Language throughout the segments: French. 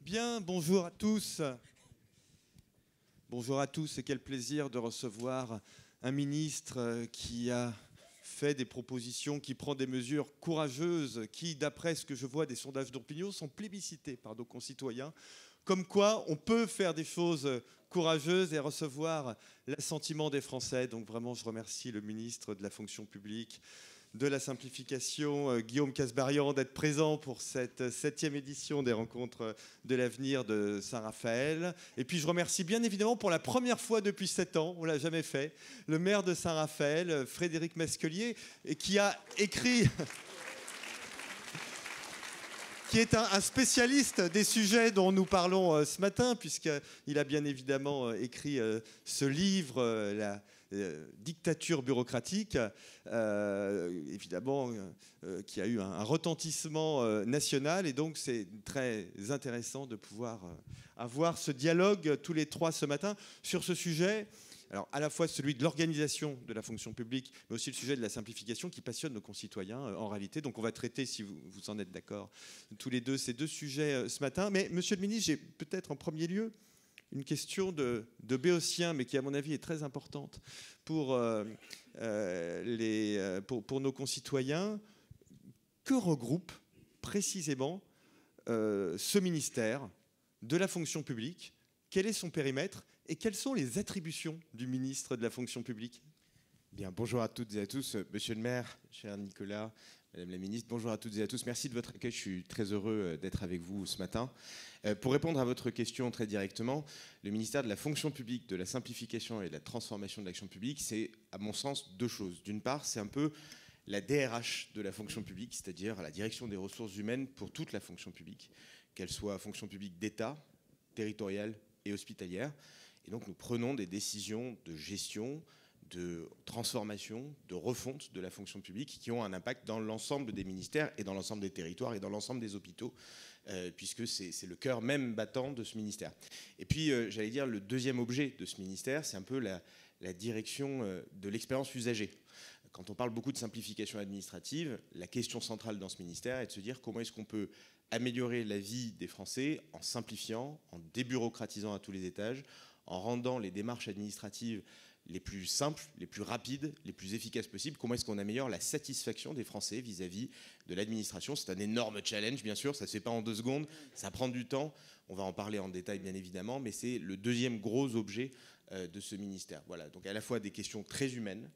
Bien, bonjour à tous. Bonjour à tous et quel plaisir de recevoir un ministre qui a fait des propositions, qui prend des mesures courageuses, qui, d'après ce que je vois des sondages d'opinion, sont plébiscités par nos concitoyens. Comme quoi, on peut faire des choses courageuses et recevoir l'assentiment des Français. Donc vraiment, je remercie le ministre de la fonction publique, de la simplification, Guillaume Kasbarian, d'être présent pour cette 7e édition des Rencontres de l'avenir de Saint-Raphaël. Et puis je remercie bien évidemment pour la première fois depuis 7 ans, on ne l'a jamais fait, le maire de Saint-Raphaël, Frédéric Masquelier, qui a écrit... qui est un spécialiste des sujets dont nous parlons ce matin, puisqu'il a bien évidemment écrit ce livre, La dictature bureaucratique, évidemment, qui a eu un retentissement national. Et donc, c'est très intéressant de pouvoir avoir ce dialogue tous les trois ce matin sur ce sujet. Alors, à la fois celui de l'organisation de la fonction publique, mais aussi le sujet de la simplification qui passionne nos concitoyens en réalité. Donc, on va traiter, si vous en êtes d'accord, tous les deux, ces deux sujets ce matin. Mais, monsieur le ministre, j'ai peut-être en premier lieu une question de béotien, mais qui, à mon avis, est très importante pour nos concitoyens. Que regroupe précisément ce ministère de la fonction publique? Quel est son périmètre et quelles sont les attributions du ministre de la fonction publique? Bien, bonjour à toutes et à tous. Monsieur le maire, cher Nicolas, madame la ministre, bonjour à toutes et à tous. Merci de votre accueil, je suis très heureux d'être avec vous ce matin. Pour répondre à votre question très directement, le ministère de la fonction publique, de la simplification et de la transformation de l'action publique, c'est à mon sens deux choses. D'une part, c'est un peu la DRH de la fonction publique, c'est-à-dire la direction des ressources humaines pour toute la fonction publique, qu'elle soit fonction publique d'État, territoriale et hospitalière. Et donc nous prenons des décisions de gestion, de transformation, de refonte de la fonction publique qui ont un impact dans l'ensemble des ministères et dans l'ensemble des territoires et dans l'ensemble des hôpitaux, puisque c'est le cœur même battant de ce ministère. Et puis, j'allais dire, le deuxième objet de ce ministère, c'est un peu la direction de l'expérience usagée. Quand on parle beaucoup de simplification administrative, la question centrale dans ce ministère est de se dire comment est-ce qu'on peut améliorer la vie des Français en simplifiant, en débureaucratisant à tous les étages, en rendant les démarches administratives les plus simples, les plus rapides, les plus efficaces possibles. Comment est-ce qu'on améliore la satisfaction des Français vis-à-vis de l'administration? C'est un énorme challenge, bien sûr, ça ne se fait pas en 2 secondes, ça prend du temps. On va en parler en détail, bien évidemment, mais c'est le deuxième gros objet de ce ministère. Voilà, donc à la fois des questions très humaines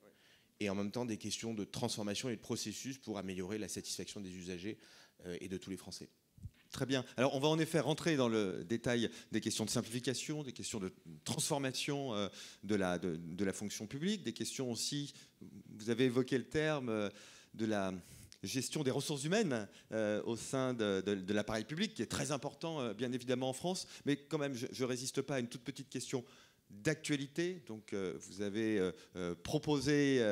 et en même temps des questions de transformation et de processus pour améliorer la satisfaction des usagers et de tous les Français. Très bien. Alors, on va en effet rentrer dans le détail des questions de simplification, des questions de transformation de la fonction publique, des questions aussi, vous avez évoqué le terme de la gestion des ressources humaines au sein de l'appareil public, qui est très important, bien évidemment, en France. Mais quand même, je ne résiste pas à une toute petite question d'actualité. Donc, vous avez proposé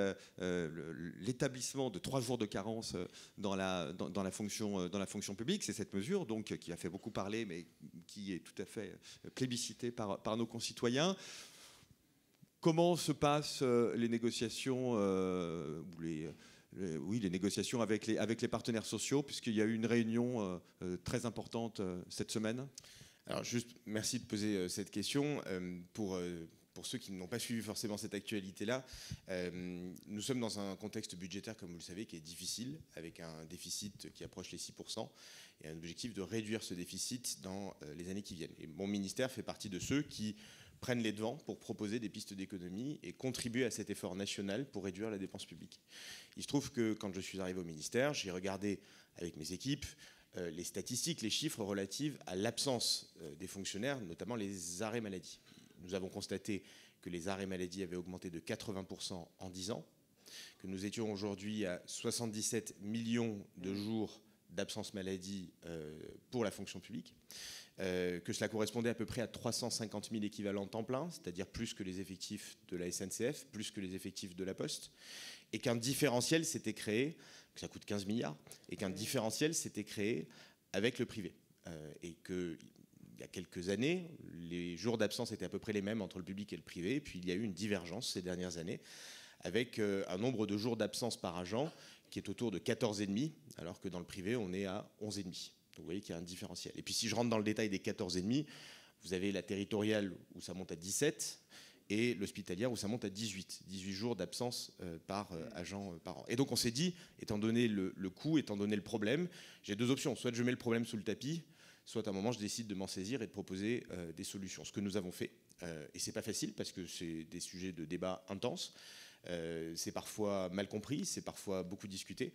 l'établissement de 3 jours de carence dans la fonction publique. C'est cette mesure donc, qui a fait beaucoup parler, mais qui est tout à fait plébiscitée par nos concitoyens. Comment se passent les négociations les négociations avec les partenaires sociaux, puisqu'il y a eu une réunion très importante cette semaine? Alors juste, merci de poser cette question. Pour ceux qui n'ont pas suivi forcément cette actualité-là, nous sommes dans un contexte budgétaire, comme vous le savez, qui est difficile, avec un déficit qui approche les 6%, et un objectif de réduire ce déficit dans les années qui viennent. Et mon ministère fait partie de ceux qui prennent les devants pour proposer des pistes d'économie et contribuer à cet effort national pour réduire la dépense publique. Il se trouve que quand je suis arrivé au ministère, j'ai regardé avec mes équipes les statistiques, les chiffres relatifs à l'absence des fonctionnaires, notamment les arrêts maladie. Nous avons constaté que les arrêts maladie avaient augmenté de 80% en 10 ans, que nous étions aujourd'hui à 77 millions de jours d'absence maladie pour la fonction publique, que cela correspondait à peu près à 350 000 équivalents temps plein, c'est-à-dire plus que les effectifs de la SNCF, plus que les effectifs de la Poste, et qu'un différentiel s'était créé, que ça coûte 15 milliards, et qu'un différentiel s'était créé avec le privé. Et qu'il y a quelques années, les jours d'absence étaient à peu près les mêmes entre le public et le privé, et puis il y a eu une divergence ces dernières années, avec un nombre de jours d'absence par agent qui est autour de 14,5, alors que dans le privé, on est à 11,5. vous voyez qu'il y a un différentiel. Et puis si je rentre dans le détail des 14,5, vous avez la territoriale où ça monte à 17 et l'hospitalière où ça monte à 18 jours d'absence par agent par an. Et donc on s'est dit, étant donné le coût, étant donné le problème, j'ai deux options. Soit je mets le problème sous le tapis, soit à un moment je décide de m'en saisir et de proposer des solutions. Ce que nous avons fait. Et c'est pas facile parce que c'est des sujets de débat intenses. C'est parfois mal compris, c'est parfois beaucoup discuté,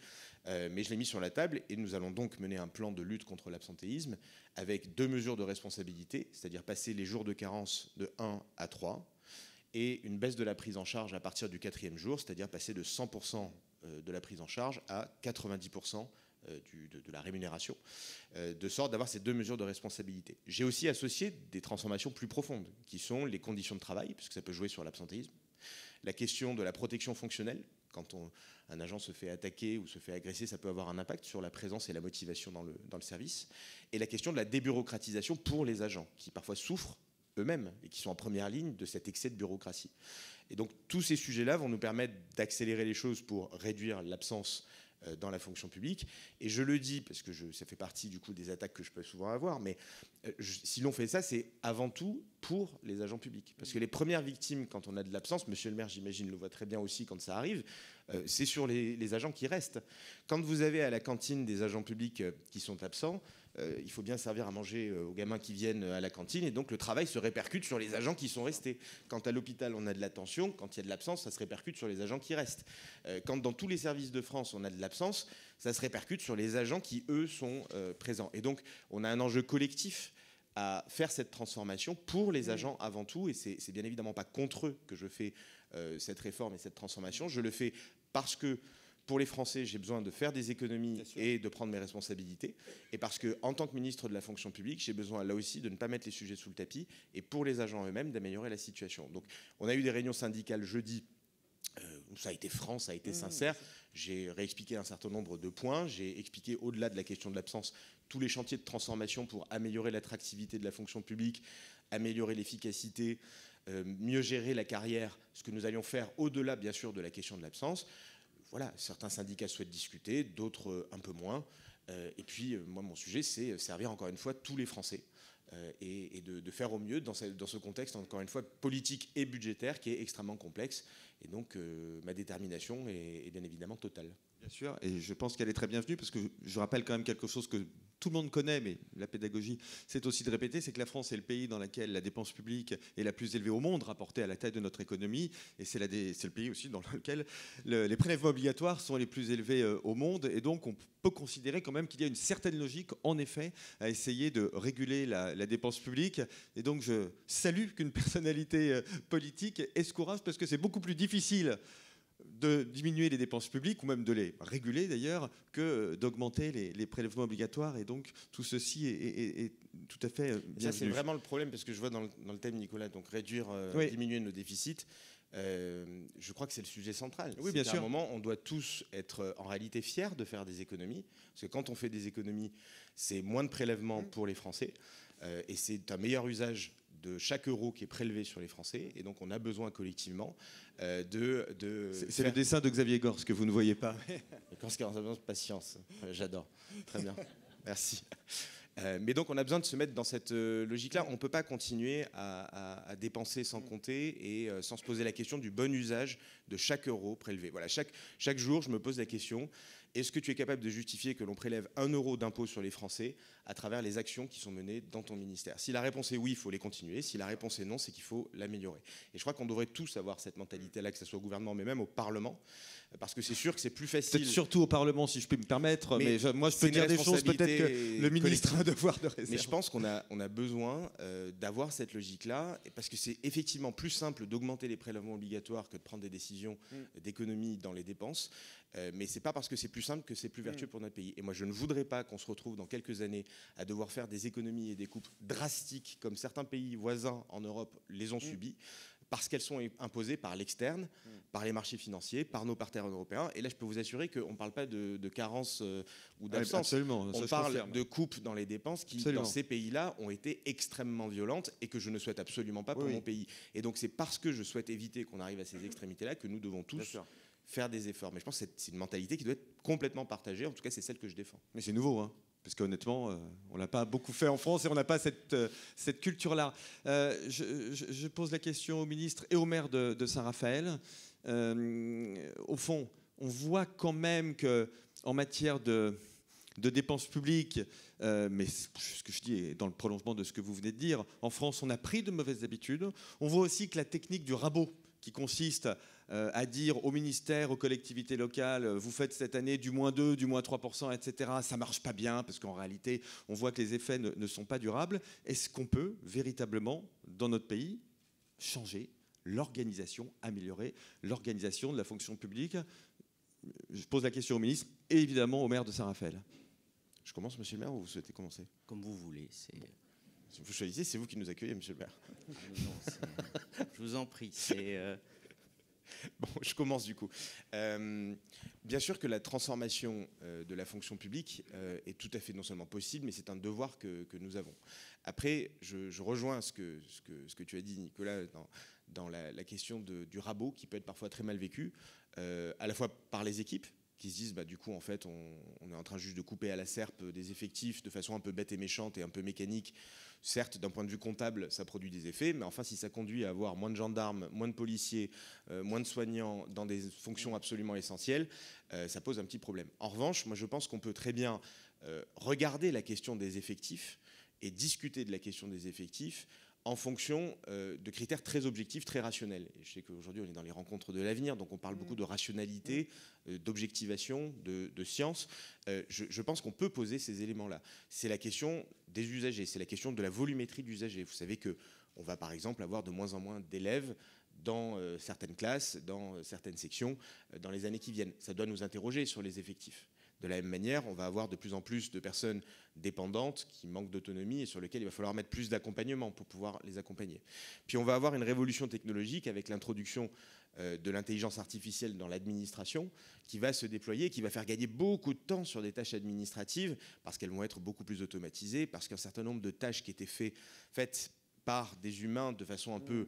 mais je l'ai mis sur la table et nous allons donc mener un plan de lutte contre l'absentéisme avec 2 mesures de responsabilité, c'est-à-dire passer les jours de carence de 1 à 3 et une baisse de la prise en charge à partir du 4e jour, c'est-à-dire passer de 100% de la prise en charge à 90% de la rémunération, de sorte d'avoir ces 2 mesures de responsabilité. J'ai aussi associé des transformations plus profondes, qui sont les conditions de travail, puisque ça peut jouer sur l'absentéisme, la question de la protection fonctionnelle. Quand un agent se fait attaquer ou se fait agresser, ça peut avoir un impact sur la présence et la motivation dans le service. Et la question de la débureaucratisation pour les agents, qui parfois souffrent eux-mêmes et qui sont en première ligne de cet excès de bureaucratie. Et donc tous ces sujets-là vont nous permettre d'accélérer les choses pour réduire l'absence dans la fonction publique. Et je le dis, parce que ça fait partie du coup des attaques que je peux souvent avoir, mais si l'on fait ça, c'est avant tout pour les agents publics. Parce que les premières victimes, quand on a de l'absence, monsieur le maire, j'imagine, le voit très bien aussi quand ça arrive, c'est sur les agents qui restent. Quand vous avez à la cantine des agents publics qui sont absents, il faut bien servir à manger aux gamins qui viennent à la cantine, et donc le travail se répercute sur les agents qui sont restés. Quand à l'hôpital on a de la tension, quand il y a de l'absence, ça se répercute sur les agents qui restent. Quand dans tous les services de France on a de l'absence, ça se répercute sur les agents qui eux sont présents. Et donc on a un enjeu collectif à faire cette transformation pour les agents avant tout, et c'est bien évidemment pas contre eux que je fais cette réforme et cette transformation. Je le fais parce que pour les Français, j'ai besoin de faire des économies et de prendre mes responsabilités. Et parce que, en tant que ministre de la fonction publique, j'ai besoin là aussi de ne pas mettre les sujets sous le tapis et pour les agents eux-mêmes d'améliorer la situation. Donc, on a eu des réunions syndicales jeudi où ça a été franc, ça a été sincère. J'ai réexpliqué un certain nombre de points. J'ai expliqué, au-delà de la question de l'absence, tous les chantiers de transformation pour améliorer l'attractivité de la fonction publique, améliorer l'efficacité, mieux gérer la carrière, ce que nous allions faire au-delà, bien sûr, de la question de l'absence. Voilà, certains syndicats souhaitent discuter, d'autres un peu moins. Et puis, moi, mon sujet, c'est servir encore une fois tous les Français et de faire au mieux dans ce contexte, encore une fois, politique et budgétaire qui est extrêmement complexe. Et donc, ma détermination est bien évidemment totale. Bien sûr, et je pense qu'elle est très bienvenue parce que je rappelle quand même quelque chose que tout le monde connaît, mais la pédagogie, c'est aussi de répéter, c'est que la France est le pays dans lequel la dépense publique est la plus élevée au monde, rapportée à la taille de notre économie, et c'est le pays aussi dans lequel les prélèvements obligatoires sont les plus élevés au monde, et donc on peut considérer quand même qu'il y a une certaine logique, en effet, à essayer de réguler la dépense publique, et donc je salue qu'une personnalité politique ait ce courage, parce que c'est beaucoup plus difficile de diminuer les dépenses publiques, ou même de les réguler d'ailleurs, que d'augmenter les prélèvements obligatoires. Et donc tout ceci est tout à fait bienvenu. Ça, c'est vraiment le problème, parce que je vois dans le thème, Nicolas, donc réduire, diminuer nos déficits. Je crois que c'est le sujet central. Oui, bien sûr. À un moment, on doit tous être en réalité fiers de faire des économies, parce que quand on fait des économies, c'est moins de prélèvements pour les Français, et c'est un meilleur usage de chaque euro qui est prélevé sur les Français, et donc on a besoin collectivement de c'est le dessin de Xavier Gorce que vous ne voyez pas. Quand on a besoin de patience, j'adore. Très bien, merci. Mais donc on a besoin de se mettre dans cette logique-là. On ne peut pas continuer à dépenser sans compter et sans se poser la question du bon usage de chaque euro prélevé. Voilà, chaque jour, je me pose la question, est-ce que tu es capable de justifier que l'on prélève 1 euro d'impôt sur les Français à travers les actions qui sont menées dans ton ministère? Si la réponse est oui, il faut les continuer. Si la réponse est non, c'est qu'il faut l'améliorer. Et je crois qu'on devrait tous avoir cette mentalité-là, que ce soit au gouvernement, mais même au Parlement, parce que c'est sûr que c'est plus facile. Peut-être surtout au Parlement, si je peux me permettre, mais moi je peux dire des choses peut-être que le ministre a un devoir de réserve. Mais je pense qu'on a besoin d'avoir cette logique-là, parce que c'est effectivement plus simple d'augmenter les prélèvements obligatoires que de prendre des décisions d'économie dans les dépenses. Mais c'est pas parce que c'est plus simple que c'est plus vertueux pour notre pays. Et moi, je ne voudrais pas qu'on se retrouve dans quelques années à devoir faire des économies et des coupes drastiques, comme certains pays voisins en Europe les ont subies, parce qu'elles sont imposées par l'externe, par les marchés financiers, par nos partenaires européens. Et là, je peux vous assurer qu'on ne parle pas de carence ou d'absence. On parle de coupes dans les dépenses qui, dans ces pays-là, ont été extrêmement violentes et que je ne souhaite absolument pas pour mon pays. Et donc, c'est parce que je souhaite éviter qu'on arrive à ces extrémités-là que nous devons tous faire des efforts. Mais je pense que c'est une mentalité qui doit être complètement partagée. En tout cas, c'est celle que je défends. Mais c'est nouveau, hein. Parce qu'honnêtement, on l'a pas beaucoup fait en France et on n'a pas cette culture-là. Je pose la question au ministre et au maire de Saint-Raphaël. Au fond, on voit quand même qu'en matière de dépenses publiques, mais ce que je dis est dans le prolongement de ce que vous venez de dire, en France, on a pris de mauvaises habitudes. On voit aussi que la technique du rabot, qui consiste à dire au ministère, aux collectivités locales, vous faites cette année du -2, du -3%, etc. Ça ne marche pas bien parce qu'en réalité, on voit que les effets ne sont pas durables. Est-ce qu'on peut véritablement, dans notre pays, changer l'organisation, améliorer l'organisation de la fonction publique? Je pose la question au ministre et évidemment au maire de Saint-Raphaël. Je commence, monsieur le maire, ou vous souhaitez commencer? Comme vous voulez. Vous choisissez, c'est vous qui nous accueillez, monsieur le maire. Non, je vous en prie. Bon, je commence du coup. Bien sûr que la transformation de la fonction publique est tout à fait non seulement possible, mais c'est un devoir que nous avons. Après, je rejoins ce que tu as dit, Nicolas, dans la question du rabot, qui peut être parfois très mal vécu, à la fois par les équipes, qui se disent, du coup, en fait, on est en train juste de couper à la serpe des effectifs de façon un peu bête et méchante et un peu mécanique. Certes, d'un point de vue comptable, ça produit des effets, mais enfin, si ça conduit à avoir moins de gendarmes, moins de policiers, moins de soignants dans des fonctions absolument essentielles, ça pose un petit problème. En revanche, moi, je pense qu'on peut très bien regarder la question des effectifs et discuter de la question des effectifs en fonction de critères très objectifs, très rationnels. Et je sais qu'aujourd'hui, on est dans les rencontres de l'avenir, donc on parle beaucoup de rationalité, d'objectivation, de science. Je pense qu'on peut poser ces éléments-là. C'est la question des usagers, c'est la question de la volumétrie d'usagers. Vous savez qu'on va par exemple avoir de moins en moins d'élèves dans certaines classes, dans certaines sections, dans les années qui viennent. Ça doit nous interroger sur les effectifs. De la même manière, on va avoir de plus en plus de personnes dépendantes qui manquent d'autonomie et sur lesquelles il va falloir mettre plus d'accompagnement pour pouvoir les accompagner. Puis on va avoir une révolution technologique avec l'introduction de l'intelligence artificielle dans l'administration qui va se déployer, qui va faire gagner beaucoup de temps sur des tâches administratives parce qu'elles vont être beaucoup plus automatisées, parce qu'un certain nombre de tâches qui étaient faites par des humains de façon un peu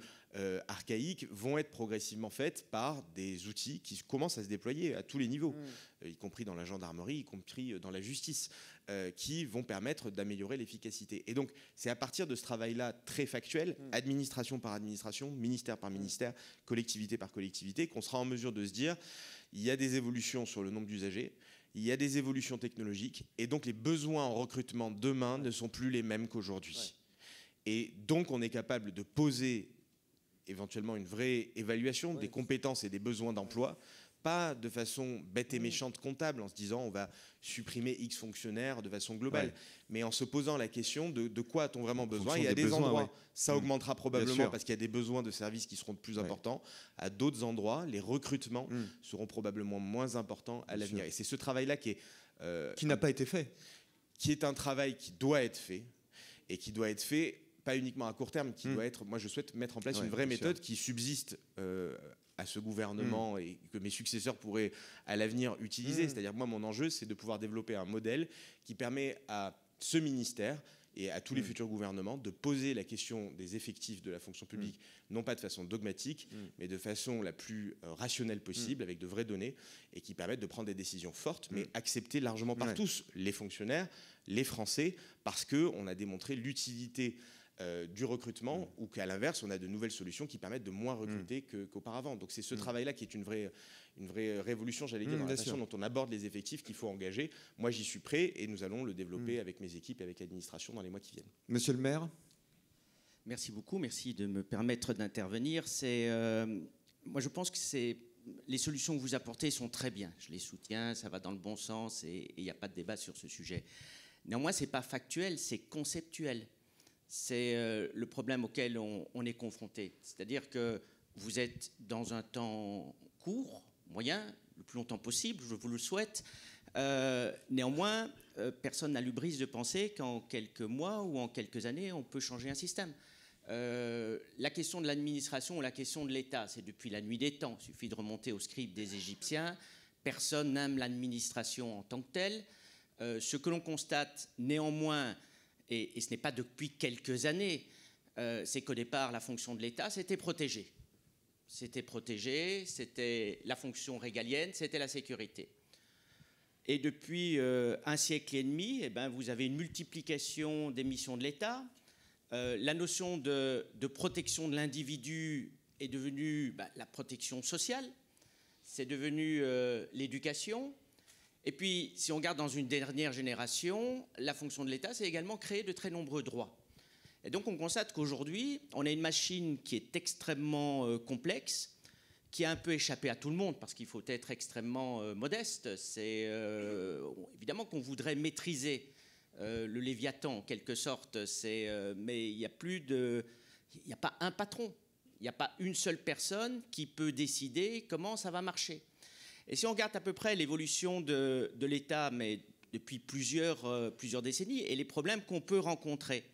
archaïque vont être progressivement faites par des outils qui commencent à se déployer à tous les niveaux, y compris dans la gendarmerie, y compris dans la justice, qui vont permettre d'améliorer l'efficacité. Et donc, c'est à partir de ce travail-là très factuel, administration par administration, ministère par ministère, collectivité par collectivité, qu'on sera en mesure de se dire, il y a des évolutions sur le nombre d'usagers, il y a des évolutions technologiques, et donc les besoins en recrutement demain ne sont plus les mêmes qu'aujourd'hui. Et donc, on est capable de poser éventuellement une vraie évaluation des compétences et des besoins d'emploi, pas de façon bête et méchante comptable, en se disant on va supprimer X fonctionnaires de façon globale, mais en se posant la question de quoi a-t-on vraiment besoin. Et à des endroits, ça augmentera probablement parce qu'il y a des besoins de services qui seront de plus importants. À d'autres endroits, les recrutements seront probablement moins importants à l'avenir. Et c'est ce travail-là qui n'a pas été fait. Qui est un travail qui doit être fait, et qui doit être fait pas uniquement à court terme, qui doit être... Moi, je souhaite mettre en place une vraie méthode qui subsiste à ce gouvernement et que mes successeurs pourraient à l'avenir utiliser. C'est-à-dire, moi, mon enjeu, c'est de pouvoir développer un modèle qui permet à ce ministère et à tous les futurs gouvernements de poser la question des effectifs de la fonction publique, non pas de façon dogmatique, mais de façon la plus rationnelle possible, avec de vraies données, et qui permettent de prendre des décisions fortes, mais acceptées largement par tous, les fonctionnaires, les Français, parce qu'on a démontré l'utilité du recrutement, ou qu'à l'inverse, on a de nouvelles solutions qui permettent de moins recruter qu'auparavant. Donc c'est ce travail-là qui est une vraie révolution, j'allais dire, dans la façon dont on aborde les effectifs qu'il faut engager. Moi, j'y suis prêt et nous allons le développer avec mes équipes et avec l'administration dans les mois qui viennent. Monsieur le maire. Merci beaucoup, merci de me permettre d'intervenir. Moi, je pense que les solutions que vous apportez sont très bien. Je les soutiens, ça va dans le bon sens et il n'y a pas de débat sur ce sujet. Néanmoins, ce n'est pas factuel, c'est conceptuel. C'est le problème auquel on est confronté. C'est-à-dire que vous êtes dans un temps court, moyen, le plus longtemps possible, je vous le souhaite. Néanmoins, personne n'a l'hubris de penser qu'en quelques mois ou en quelques années, on peut changer un système. La question de l'administration ou la question de l'État, c'est depuis la nuit des temps. Il suffit de remonter au script des Égyptiens. Personne n'aime l'administration en tant que telle. Ce que l'on constate néanmoins, et ce n'est pas depuis quelques années, c'est qu'au départ, la fonction de l'État, c'était protégée. C'était protégé, c'était la fonction régalienne, c'était la sécurité. Et depuis un siècle et demi, eh ben, vous avez une multiplication des missions de l'État. La notion de protection de l'individu est devenue la protection sociale. C'est devenu l'éducation. Et puis, si on regarde dans une dernière génération, la fonction de l'État, c'est également créer de très nombreux droits. Et donc, on constate qu'aujourd'hui, on a une machine qui est extrêmement complexe, qui a un peu échappé à tout le monde, parce qu'il faut être extrêmement modeste. C'est évidemment qu'on voudrait maîtriser le Léviathan, en quelque sorte, mais il n'y a pas un patron, il n'y a pas une seule personne qui peut décider comment ça va marcher. Et si on regarde à peu près l'évolution de l'État, mais depuis plusieurs décennies, et les problèmes qu'on peut rencontrer,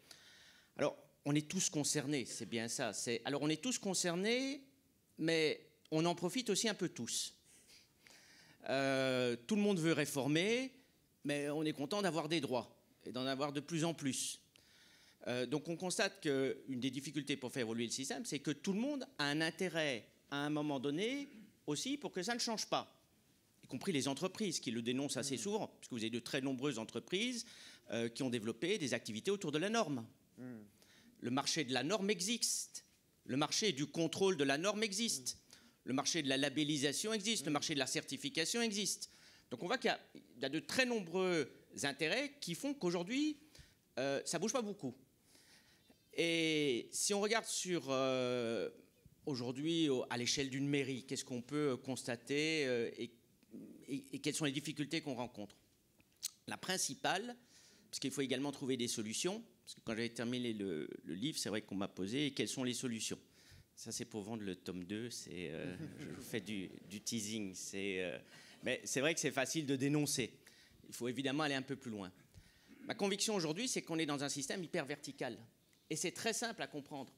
alors on est tous concernés, c'est bien ça. Alors on est tous concernés, mais on en profite aussi un peu tous. Tout le monde veut réformer, mais on est content d'avoir des droits et d'en avoir de plus en plus. Donc on constate qu'une des difficultés pour faire évoluer le système, c'est que tout le monde a un intérêt à un moment donné aussi pour que ça ne change pas, y compris les entreprises qui le dénoncent assez souvent, puisque vous avez de très nombreuses entreprises qui ont développé des activités autour de la norme. Le marché de la norme existe, le marché du contrôle de la norme existe. Le marché de la labellisation existe, le marché de la certification existe. Donc on voit qu'il y a de très nombreux intérêts qui font qu'aujourd'hui, ça ne bouge pas beaucoup. Et si on regarde aujourd'hui à l'échelle d'une mairie, qu'est-ce qu'on peut constater et quelles sont les difficultés qu'on rencontre? La principale, parce qu'il faut également trouver des solutions, parce que quand j'avais terminé le livre, c'est vrai qu'on m'a posé quelles sont les solutions. Ça, c'est pour vendre le tome 2. Je vous fais du teasing. Mais c'est vrai que c'est facile de dénoncer. Il faut évidemment aller un peu plus loin. Ma conviction aujourd'hui, c'est qu'on est dans un système hyper vertical. Et c'est très simple à comprendre.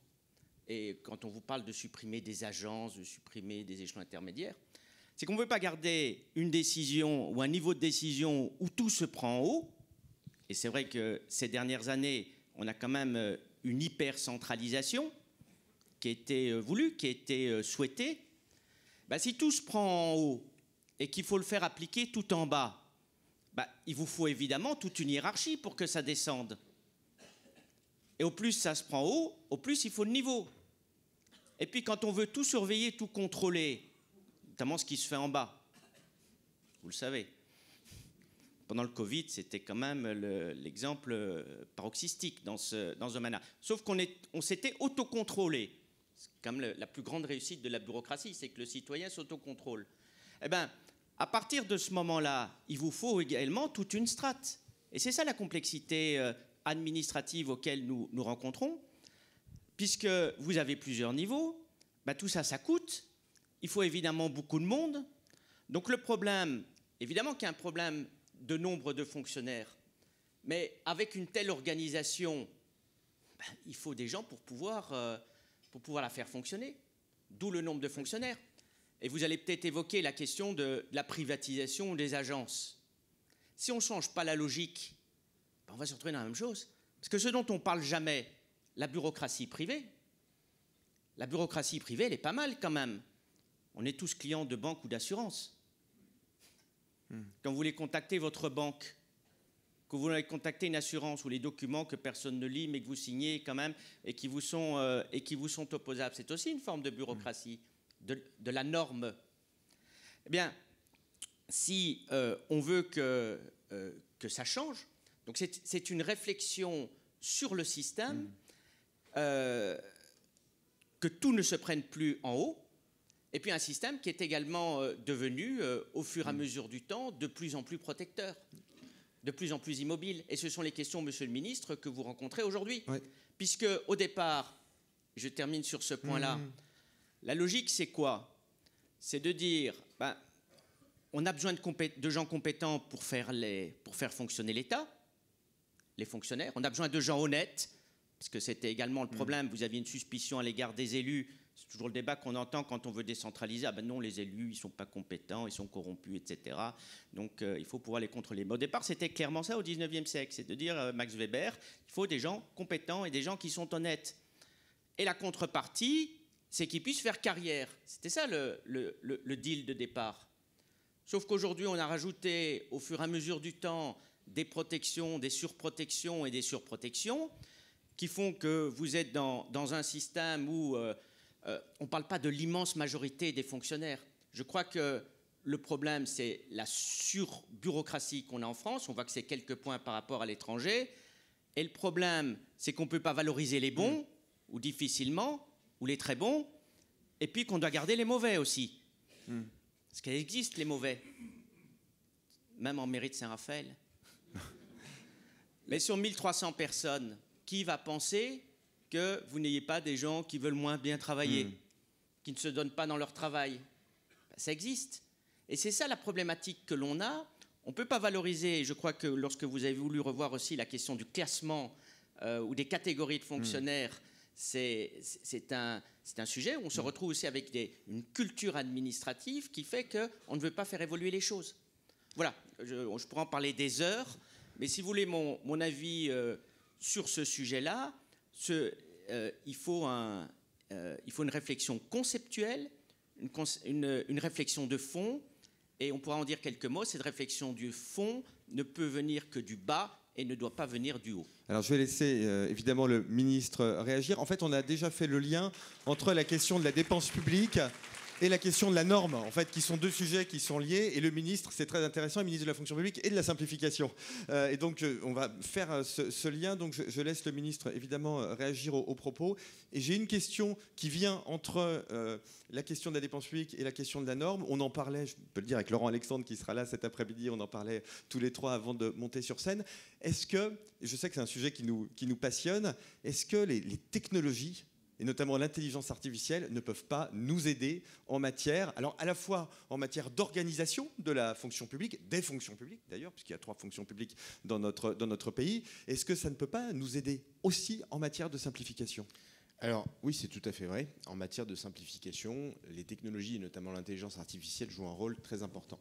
Et quand on vous parle de supprimer des agences, de supprimer des échelons intermédiaires, c'est qu'on ne veut pas garder une décision ou un niveau de décision où tout se prend en haut. Et c'est vrai que ces dernières années, on a quand même une hyper-centralisation qui a été voulu, qui a été souhaité. Si tout se prend en haut et qu'il faut le faire appliquer tout en bas, il vous faut évidemment toute une hiérarchie pour que ça descende. Et au plus ça se prend en haut, au plus il faut le niveau. Et puis quand on veut tout surveiller, tout contrôler, notamment ce qui se fait en bas, vous le savez, pendant le Covid, c'était quand même l'exemple paroxystique dans ce domaine-là. Sauf qu'on s'était autocontrôlé. C'est quand même la plus grande réussite de la bureaucratie, c'est que le citoyen s'autocontrôle. Eh bien, à partir de ce moment-là, il vous faut également toute une strate. Et c'est ça la complexité administrative auquel nous rencontrons, puisque vous avez plusieurs niveaux, tout ça, ça coûte. Il faut évidemment beaucoup de monde. Donc le problème, évidemment qu'il y a un problème de nombre de fonctionnaires, mais avec une telle organisation, il faut des gens pour pouvoir la faire fonctionner, d'où le nombre de fonctionnaires. Et vous allez peut-être évoquer la question de la privatisation des agences. Si on ne change pas la logique, on va se retrouver dans la même chose. Parce que ce dont on ne parle jamais, la bureaucratie privée, elle est pas mal quand même. On est tous clients de banque ou d'assurance. Quand vous voulez contacter votre banque, que vous voulez contacter une assurance ou les documents que personne ne lit mais que vous signez quand même et qui vous sont opposables, c'est aussi une forme de bureaucratie, de la norme. Eh bien, si on veut que ça change, donc c'est une réflexion sur le système, que tout ne se prenne plus en haut, et puis un système qui est également devenu, au fur et à mesure du temps, de plus en plus protecteur, de plus en plus immobile. Et ce sont les questions, monsieur le ministre, que vous rencontrez aujourd'hui. Oui. Puisque, au départ, je termine sur ce point-là, la logique, c'est quoi? C'est de dire, on a besoin de gens compétents pour faire fonctionner l'État, les fonctionnaires. On a besoin de gens honnêtes, parce que c'était également le problème. Vous aviez une suspicion à l'égard des élus. C'est toujours le débat qu'on entend quand on veut décentraliser. Non, les élus, ils ne sont pas compétents, ils sont corrompus, etc. Donc, il faut pouvoir les contrôler. Mais au départ, c'était clairement ça au 19e siècle. C'est de dire, Max Weber, il faut des gens compétents et des gens qui sont honnêtes. Et la contrepartie, c'est qu'ils puissent faire carrière. C'était ça le deal de départ. Sauf qu'aujourd'hui, on a rajouté au fur et à mesure du temps des protections, des surprotections et des surprotections qui font que vous êtes dans un système où on ne parle pas de l'immense majorité des fonctionnaires. Je crois que le problème, c'est la surbureaucratie qu'on a en France. On voit que c'est quelques points par rapport à l'étranger. Et le problème, c'est qu'on ne peut pas valoriser les bons, ou difficilement, ou les très bons, et puis qu'on doit garder les mauvais aussi. Parce qu'il existe les mauvais, même en mairie de Saint-Raphaël. Mais sur 1300 personnes, qui va penser que vous n'ayez pas des gens qui veulent moins bien travailler, qui ne se donnent pas dans leur travail? Ça existe. Et c'est ça la problématique que l'on a. On ne peut pas valoriser, et je crois que lorsque vous avez voulu revoir aussi la question du classement ou des catégories de fonctionnaires, c'est un sujet où on se retrouve aussi avec une culture administrative qui fait qu'on ne veut pas faire évoluer les choses. Voilà, je pourrais en parler des heures, mais si vous voulez mon avis sur ce sujet-là, il faut une réflexion conceptuelle, une réflexion de fond, et on pourra en dire quelques mots. Cette réflexion du fond ne peut venir que du bas et ne doit pas venir du haut. Alors je vais laisser évidemment le ministre réagir. En fait, on a déjà fait le lien entre la question de la dépense publique et la question de la norme, en fait, qui sont deux sujets qui sont liés. Et le ministre, c'est très intéressant, le ministre de la fonction publique et de la simplification. Et donc, on va faire ce lien. Donc, je laisse le ministre, évidemment, réagir aux propos. Et j'ai une question qui vient entre la question de la dépense publique et la question de la norme. On en parlait, je peux le dire, avec Laurent Alexandre, qui sera là cet après-midi. On en parlait tous les trois avant de monter sur scène. Est-ce que, je sais que c'est un sujet qui nous passionne, est-ce que les technologies, et notamment l'intelligence artificielle, ne peuvent pas nous aider en matière, alors à la fois en matière d'organisation de la fonction publique, des fonctions publiques d'ailleurs, puisqu'il y a 3 fonctions publiques dans notre pays, est-ce que ça ne peut pas nous aider aussi en matière de simplification ? Alors oui, c'est tout à fait vrai. En matière de simplification, les technologies et notamment l'intelligence artificielle jouent un rôle très important.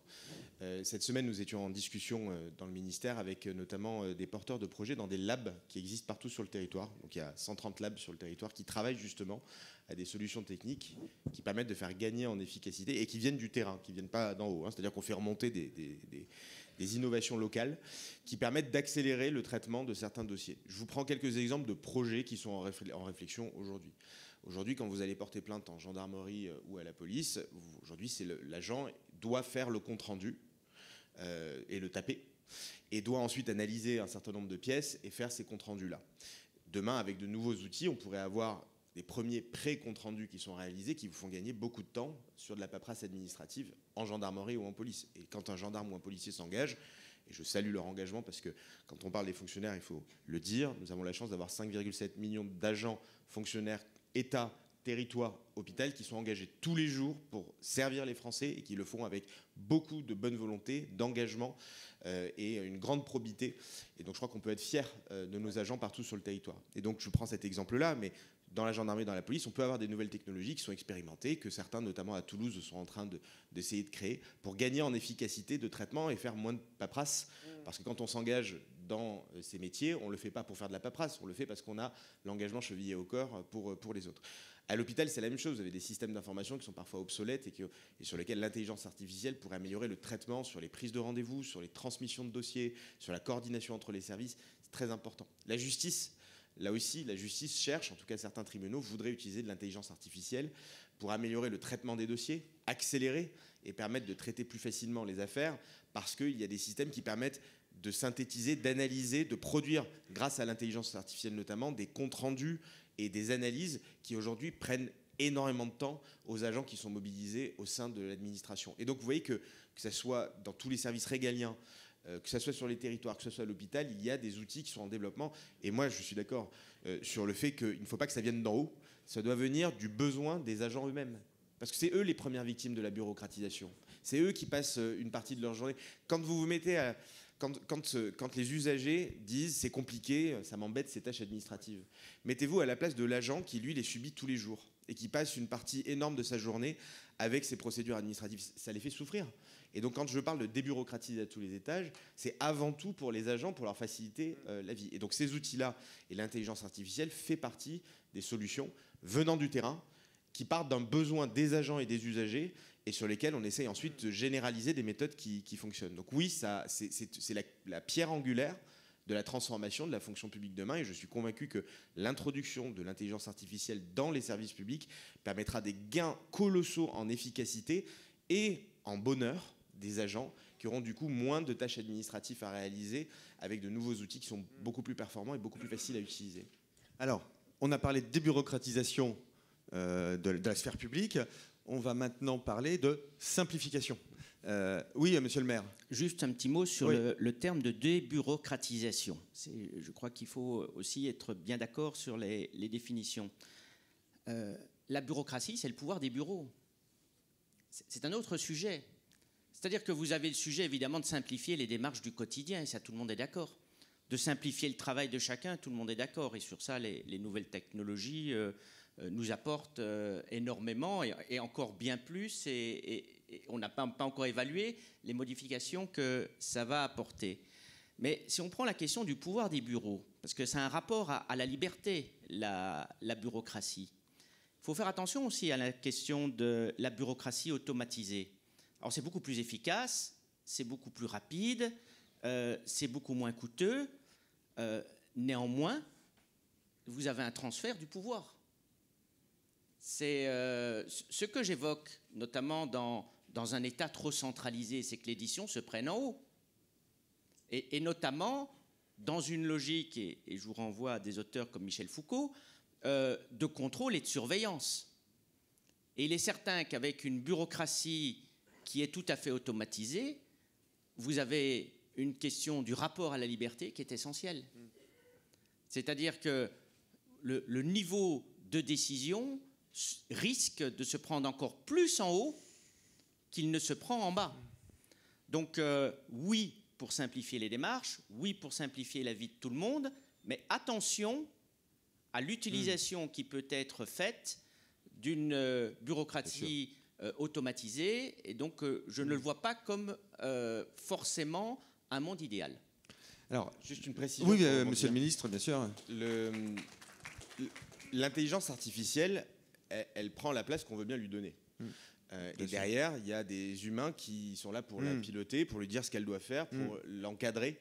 Cette semaine, nous étions en discussion dans le ministère avec notamment des porteurs de projets dans des labs qui existent partout sur le territoire. Donc il y a 130 labs sur le territoire qui travaillent justement à des solutions techniques qui permettent de faire gagner en efficacité et qui viennent du terrain, qui ne viennent pas d'en haut. C'est-à-dire qu'on fait remonter des innovations locales qui permettent d'accélérer le traitement de certains dossiers. Je vous prends quelques exemples de projets qui sont en réflexion aujourd'hui. Aujourd'hui, quand vous allez porter plainte en gendarmerie ou à la police, aujourd'hui, l'agent doit faire le compte-rendu et le taper, et doit ensuite analyser un certain nombre de pièces et faire ces comptes-rendus-là. Demain, avec de nouveaux outils, on pourrait avoir des premiers pré-comptes rendus qui sont réalisés, qui vous font gagner beaucoup de temps sur de la paperasse administrative en gendarmerie ou en police. Et quand un gendarme ou un policier s'engage, et je salue leur engagement parce que quand on parle des fonctionnaires, il faut le dire, nous avons la chance d'avoir 5,7 millions d'agents, fonctionnaires, État, territoire, hôpital, qui sont engagés tous les jours pour servir les Français et qui le font avec beaucoup de bonne volonté, d'engagement et une grande probité. Et donc je crois qu'on peut être fier de nos agents partout sur le territoire. Et donc je prends cet exemple-là, mais dans la gendarmerie, dans la police, on peut avoir des nouvelles technologies qui sont expérimentées, que certains, notamment à Toulouse, sont en train d'essayer de créer pour gagner en efficacité de traitement et faire moins de paperasse. Parce que quand on s'engage dans ces métiers, on ne le fait pas pour faire de la paperasse, on le fait parce qu'on a l'engagement chevillé au corps pour les autres. À l'hôpital, c'est la même chose. Vous avez des systèmes d'information qui sont parfois obsolètes et sur lesquels l'intelligence artificielle pourrait améliorer le traitement sur les prises de rendez-vous, sur les transmissions de dossiers, sur la coordination entre les services. C'est très important. La justice, là aussi, la justice cherche, en tout cas certains tribunaux voudraient utiliser de l'intelligence artificielle pour améliorer le traitement des dossiers, accélérer et permettre de traiter plus facilement les affaires, parce qu'il y a des systèmes qui permettent de synthétiser, d'analyser, de produire, grâce à l'intelligence artificielle notamment, des comptes rendus et des analyses qui aujourd'hui prennent énormément de temps aux agents qui sont mobilisés au sein de l'administration. Et donc vous voyez que ce soit dans tous les services régaliens, que ce soit sur les territoires, que ce soit à l'hôpital, il y a des outils qui sont en développement. Et moi, je suis d'accord sur le fait qu'il ne faut pas que ça vienne d'en haut. Ça doit venir du besoin des agents eux-mêmes. Parce que c'est eux les premières victimes de la bureaucratisation. C'est eux qui passent une partie de leur journée. Quand vous vous mettez à... Quand les usagers disent « c'est compliqué, ça m'embête ces tâches administratives », mettez-vous à la place de l'agent qui, lui, les subit tous les jours et qui passe une partie énorme de sa journée avec ces procédures administratives. Ça les fait souffrir. Et donc, quand je parle de débureaucratiser à tous les étages, c'est avant tout pour les agents, pour leur faciliter la vie. Et donc, ces outils-là et l'intelligence artificielle fait partie des solutions venant du terrain, qui partent d'un besoin des agents et des usagers et sur lesquels on essaye ensuite de généraliser des méthodes qui fonctionnent. Donc oui, c'est la pierre angulaire de la transformation de la fonction publique demain, et je suis convaincu que l'introduction de l'intelligence artificielle dans les services publics permettra des gains colossaux en efficacité et en bonheur des agents qui auront du coup moins de tâches administratives à réaliser avec de nouveaux outils qui sont beaucoup plus performants et beaucoup plus faciles à utiliser. Alors, on a parlé de débureaucratisation de la sphère publique. On va maintenant parler de simplification. Oui, monsieur le maire. Juste un petit mot sur le terme de débureaucratisation. Je crois qu'il faut aussi être bien d'accord sur les définitions. La bureaucratie, c'est le pouvoir des bureaux. C'est un autre sujet. C'est-à-dire que vous avez le sujet, évidemment, de simplifier les démarches du quotidien, et ça, tout le monde est d'accord. De simplifier le travail de chacun, tout le monde est d'accord. Et sur ça, les nouvelles technologies nous apportent énormément, et encore bien plus, et on n'a pas encore évalué les modifications que ça va apporter. Mais si on prend la question du pouvoir des bureaux, parce que c'est un rapport à la liberté, la bureaucratie, il faut faire attention aussi à la question de la bureaucratie automatisée. Alors c'est beaucoup plus efficace, c'est beaucoup plus rapide, c'est beaucoup moins coûteux. Néanmoins, vous avez un transfert du pouvoir. C'est ce que j'évoque, notamment dans un État trop centralisé, c'est que les décisions se prennent en haut. Et notamment dans une logique, et je vous renvoie à des auteurs comme Michel Foucault, de contrôle et de surveillance. Et il est certain qu'avec une bureaucratie qui est tout à fait automatisée, vous avez une question du rapport à la liberté qui est essentielle. C'est-à-dire que le niveau de décision risque de se prendre encore plus en haut qu'il ne se prend en bas. Donc oui, pour simplifier les démarches, oui, pour simplifier la vie de tout le monde, mais attention à l'utilisation qui peut être faite d'une bureaucratie automatisée, et donc je ne le vois pas comme forcément un monde idéal. Alors, juste une précision. Oui, monsieur le ministre, bien sûr. L'intelligence artificielle, elle prend la place qu'on veut bien lui donner. Et derrière, il y a des humains qui sont là pour la piloter, pour lui dire ce qu'elle doit faire, pour l'encadrer.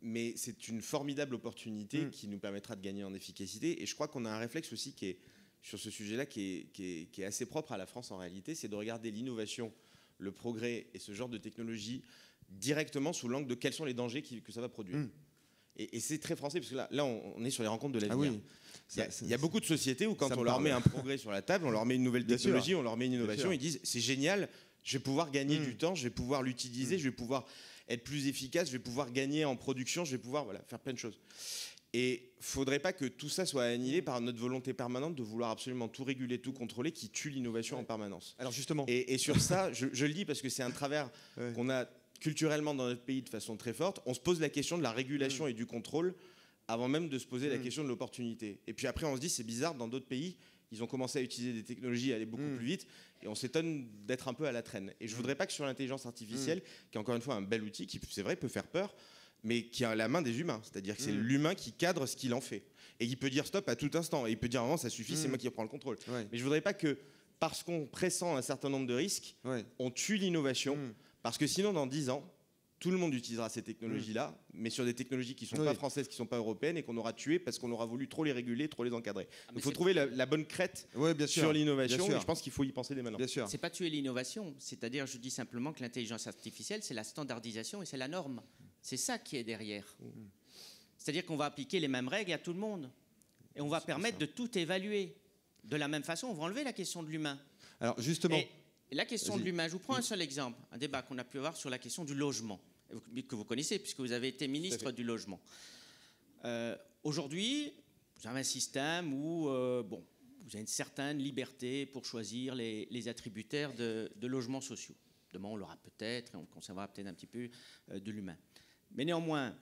Mais c'est une formidable opportunité qui nous permettra de gagner en efficacité. Et je crois qu'on a un réflexe aussi qui est, sur ce sujet-là, qui est assez propre à la France en réalité, c'est de regarder l'innovation, le progrès et ce genre de technologie directement sous l'angle de quels sont les dangers que ça va produire. Et c'est très français, parce que là on est sur les rencontres de l'avenir. Ah oui. Il y a beaucoup de sociétés où quand on leur met un progrès sur la table, on leur met une nouvelle technologie, on leur met une innovation, ils disent c'est génial, je vais pouvoir gagner du temps, je vais pouvoir l'utiliser, je vais pouvoir être plus efficace, je vais pouvoir gagner en production, je vais pouvoir faire plein de choses. Et il ne faudrait pas que tout ça soit annihilé par notre volonté permanente de vouloir absolument tout réguler, tout contrôler, qui tue l'innovation en permanence. Alors justement. Et sur ça, je le dis parce que c'est un travers qu'on a culturellement dans notre pays de façon très forte. On se pose la question de la régulation et du contrôle avant même de se poser la question de l'opportunité. Et puis après, on se dit, c'est bizarre, dans d'autres pays, ils ont commencé à utiliser des technologies, à aller beaucoup plus vite, et on s'étonne d'être un peu à la traîne. Et je ne voudrais pas que sur l'intelligence artificielle, qui est encore une fois un bel outil, qui c'est vrai peut faire peur, mais qui a la main des humains. C'est-à-dire que c'est l'humain qui cadre ce qu'il en fait. Et il peut dire stop à tout instant. Et il peut dire vraiment ça suffit, c'est moi qui reprends le contrôle. Mais je ne voudrais pas que, parce qu'on pressent un certain nombre de risques, on tue l'innovation. Parce que sinon, dans 10 ans, tout le monde utilisera ces technologies-là, mais sur des technologies qui ne sont pas françaises, qui ne sont pas européennes, et qu'on aura tuées parce qu'on aura voulu trop les réguler, trop les encadrer. Il faut trouver la bonne crête sur l'innovation, et je pense qu'il faut y penser dès maintenant. Ce n'est pas tuer l'innovation, c'est-à-dire, je dis simplement que l'intelligence artificielle, c'est la standardisation et c'est la norme. C'est ça qui est derrière. C'est-à-dire qu'on va appliquer les mêmes règles à tout le monde. Et on va permettre de tout évaluer. De la même façon, on va enlever la question de l'humain. Alors justement... Et la question de l'humain, je vous prends un seul exemple, un débat qu'on a pu avoir sur la question du logement, que vous connaissez puisque vous avez été ministre du logement. Aujourd'hui, vous avez un système où vous avez une certaine liberté pour choisir les attributaires de logements sociaux. Demain, on l'aura peut-être et on conservera peut-être un petit peu de l'humain. Mais néanmoins,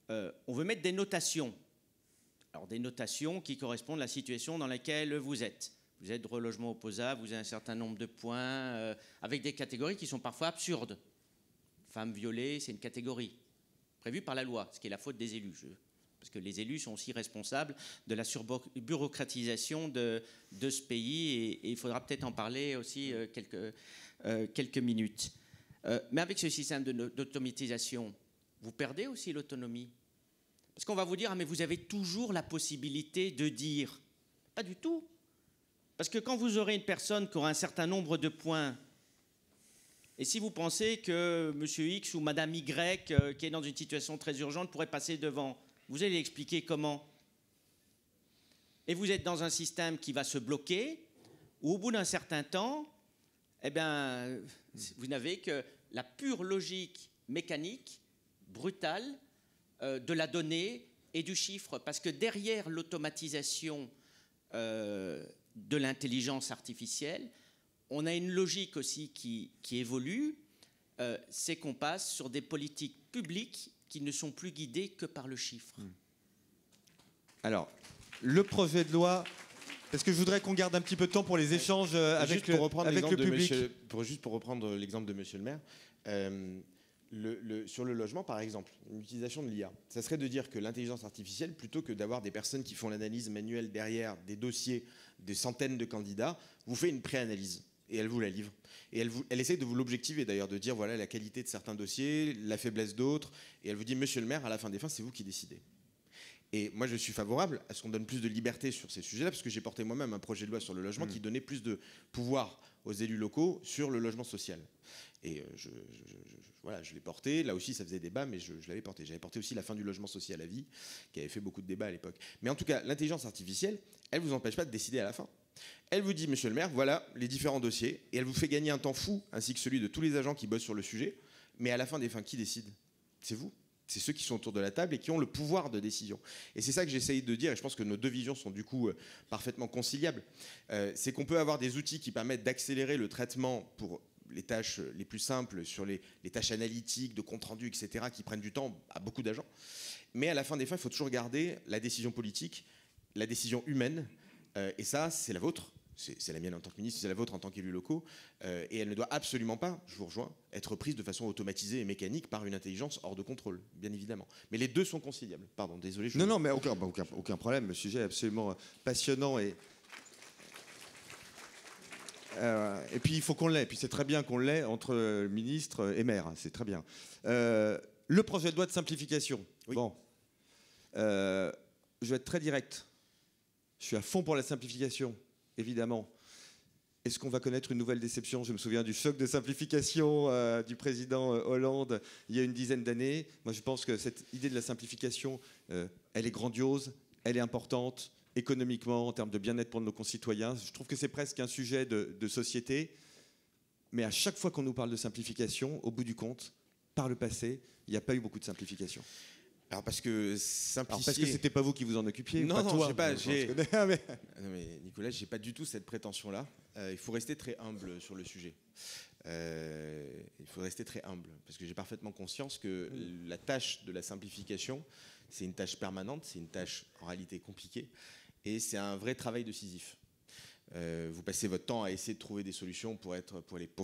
on veut mettre des notations. Alors des notations qui correspondent à la situation dans laquelle vous êtes. Vous êtes de relogement opposable, vous avez un certain nombre de points, avec des catégories qui sont parfois absurdes. Femme violée, c'est une catégorie prévue par la loi, ce qui est la faute des élus. Parce que les élus sont aussi responsables de la surbureaucratisation de ce pays, et il faudra peut-être en parler aussi quelques minutes. Mais avec ce système d'automatisation, vous perdez aussi l'autonomie. Parce qu'on va vous dire, ah, mais vous avez toujours la possibilité de dire. Pas du tout. Parce que quand vous aurez une personne qui aura un certain nombre de points, et si vous pensez que M. X ou Mme Y, qui est dans une situation très urgente, pourrait passer devant, vous allez expliquer comment. Et vous êtes dans un système qui va se bloquer, où au bout d'un certain temps, eh bien, vous n'avez que la pure logique mécanique, brutale, de la donnée et du chiffre. Parce que derrière l'automatisation de l'intelligence artificielle, on a une logique aussi qui évolue, c'est qu'on passe sur des politiques publiques qui ne sont plus guidées que par le chiffre. Alors, le projet de loi, parce que je voudrais qu'on garde un petit peu de temps pour les échanges avec le public. Juste pour reprendre l'exemple de Monsieur le maire, sur le logement, par exemple, l'utilisation de l'IA, ça serait de dire que l'intelligence artificielle, plutôt que d'avoir des personnes qui font l'analyse manuelle derrière des dossiers, des centaines de candidats, vous fait une préanalyse. Et elle vous la livre. Et elle essaie de vous l'objectiver, d'ailleurs, de dire voilà la qualité de certains dossiers, la faiblesse d'autres. Et elle vous dit, monsieur le maire, à la fin des fins, c'est vous qui décidez. Et moi, je suis favorable à ce qu'on donne plus de liberté sur ces sujets-là, parce que j'ai porté moi-même un projet de loi sur le logement qui donnait plus de pouvoir aux élus locaux sur le logement social. Et voilà, je l'ai porté. Là aussi, ça faisait débat, mais je l'avais porté. J'avais porté aussi la fin du logement social à vie, qui avait fait beaucoup de débats à l'époque. Mais en tout cas, l'intelligence artificielle, elle ne vous empêche pas de décider à la fin. Elle vous dit, monsieur le maire, voilà les différents dossiers, et elle vous fait gagner un temps fou, ainsi que celui de tous les agents qui bossent sur le sujet. Mais à la fin des fins, qui décide ? C'est vous. C'est ceux qui sont autour de la table et qui ont le pouvoir de décision. Et c'est ça que j'essaye de dire, et je pense que nos deux visions sont du coup parfaitement conciliables. C'est qu'on peut avoir des outils qui permettent d'accélérer le traitement pour les tâches les plus simples, sur les tâches analytiques, de compte-rendu, etc., qui prennent du temps à beaucoup d'agents. Mais à la fin des fins, il faut toujours garder la décision politique, la décision humaine, et ça, c'est la vôtre. C'est la mienne en tant que ministre, c'est la vôtre en tant qu'élus locaux, et elle ne doit absolument pas, je vous rejoins, être prise de façon automatisée et mécanique par une intelligence hors de contrôle, bien évidemment. Mais les deux sont conciliables. Pardon, désolé. Non, mais aucun problème. Le sujet est absolument passionnant et puis il faut qu'on l'ait. Et puis c'est très bien qu'on l'ait entre ministre et maire. C'est très bien. Le projet de loi de simplification. Oui. Bon, je vais être très direct. Je suis à fond pour la simplification. Évidemment. Est-ce qu'on va connaître une nouvelle déception ? Je me souviens du choc de simplification du président Hollande il y a une dizaine d'années. Moi, je pense que cette idée de la simplification, elle est grandiose, elle est importante économiquement, en termes de bien-être pour nos concitoyens. Je trouve que c'est presque un sujet de société. Mais à chaque fois qu'on nous parle de simplification, au bout du compte, par le passé, il n'y a pas eu beaucoup de simplification. Alors parce que simplifier... Alors parce que c'était pas vous qui vous en occupiez. Non, pas non, toi, je sais pas. Non, mais Nicolas, j'ai pas du tout cette prétention-là. Il faut rester très humble sur le sujet. Il faut rester très humble parce que j'ai parfaitement conscience que la tâche de la simplification, c'est une tâche permanente, c'est une tâche en réalité compliquée et c'est un vrai travail de Sisyphe. Vous passez votre temps à essayer de trouver des solutions pour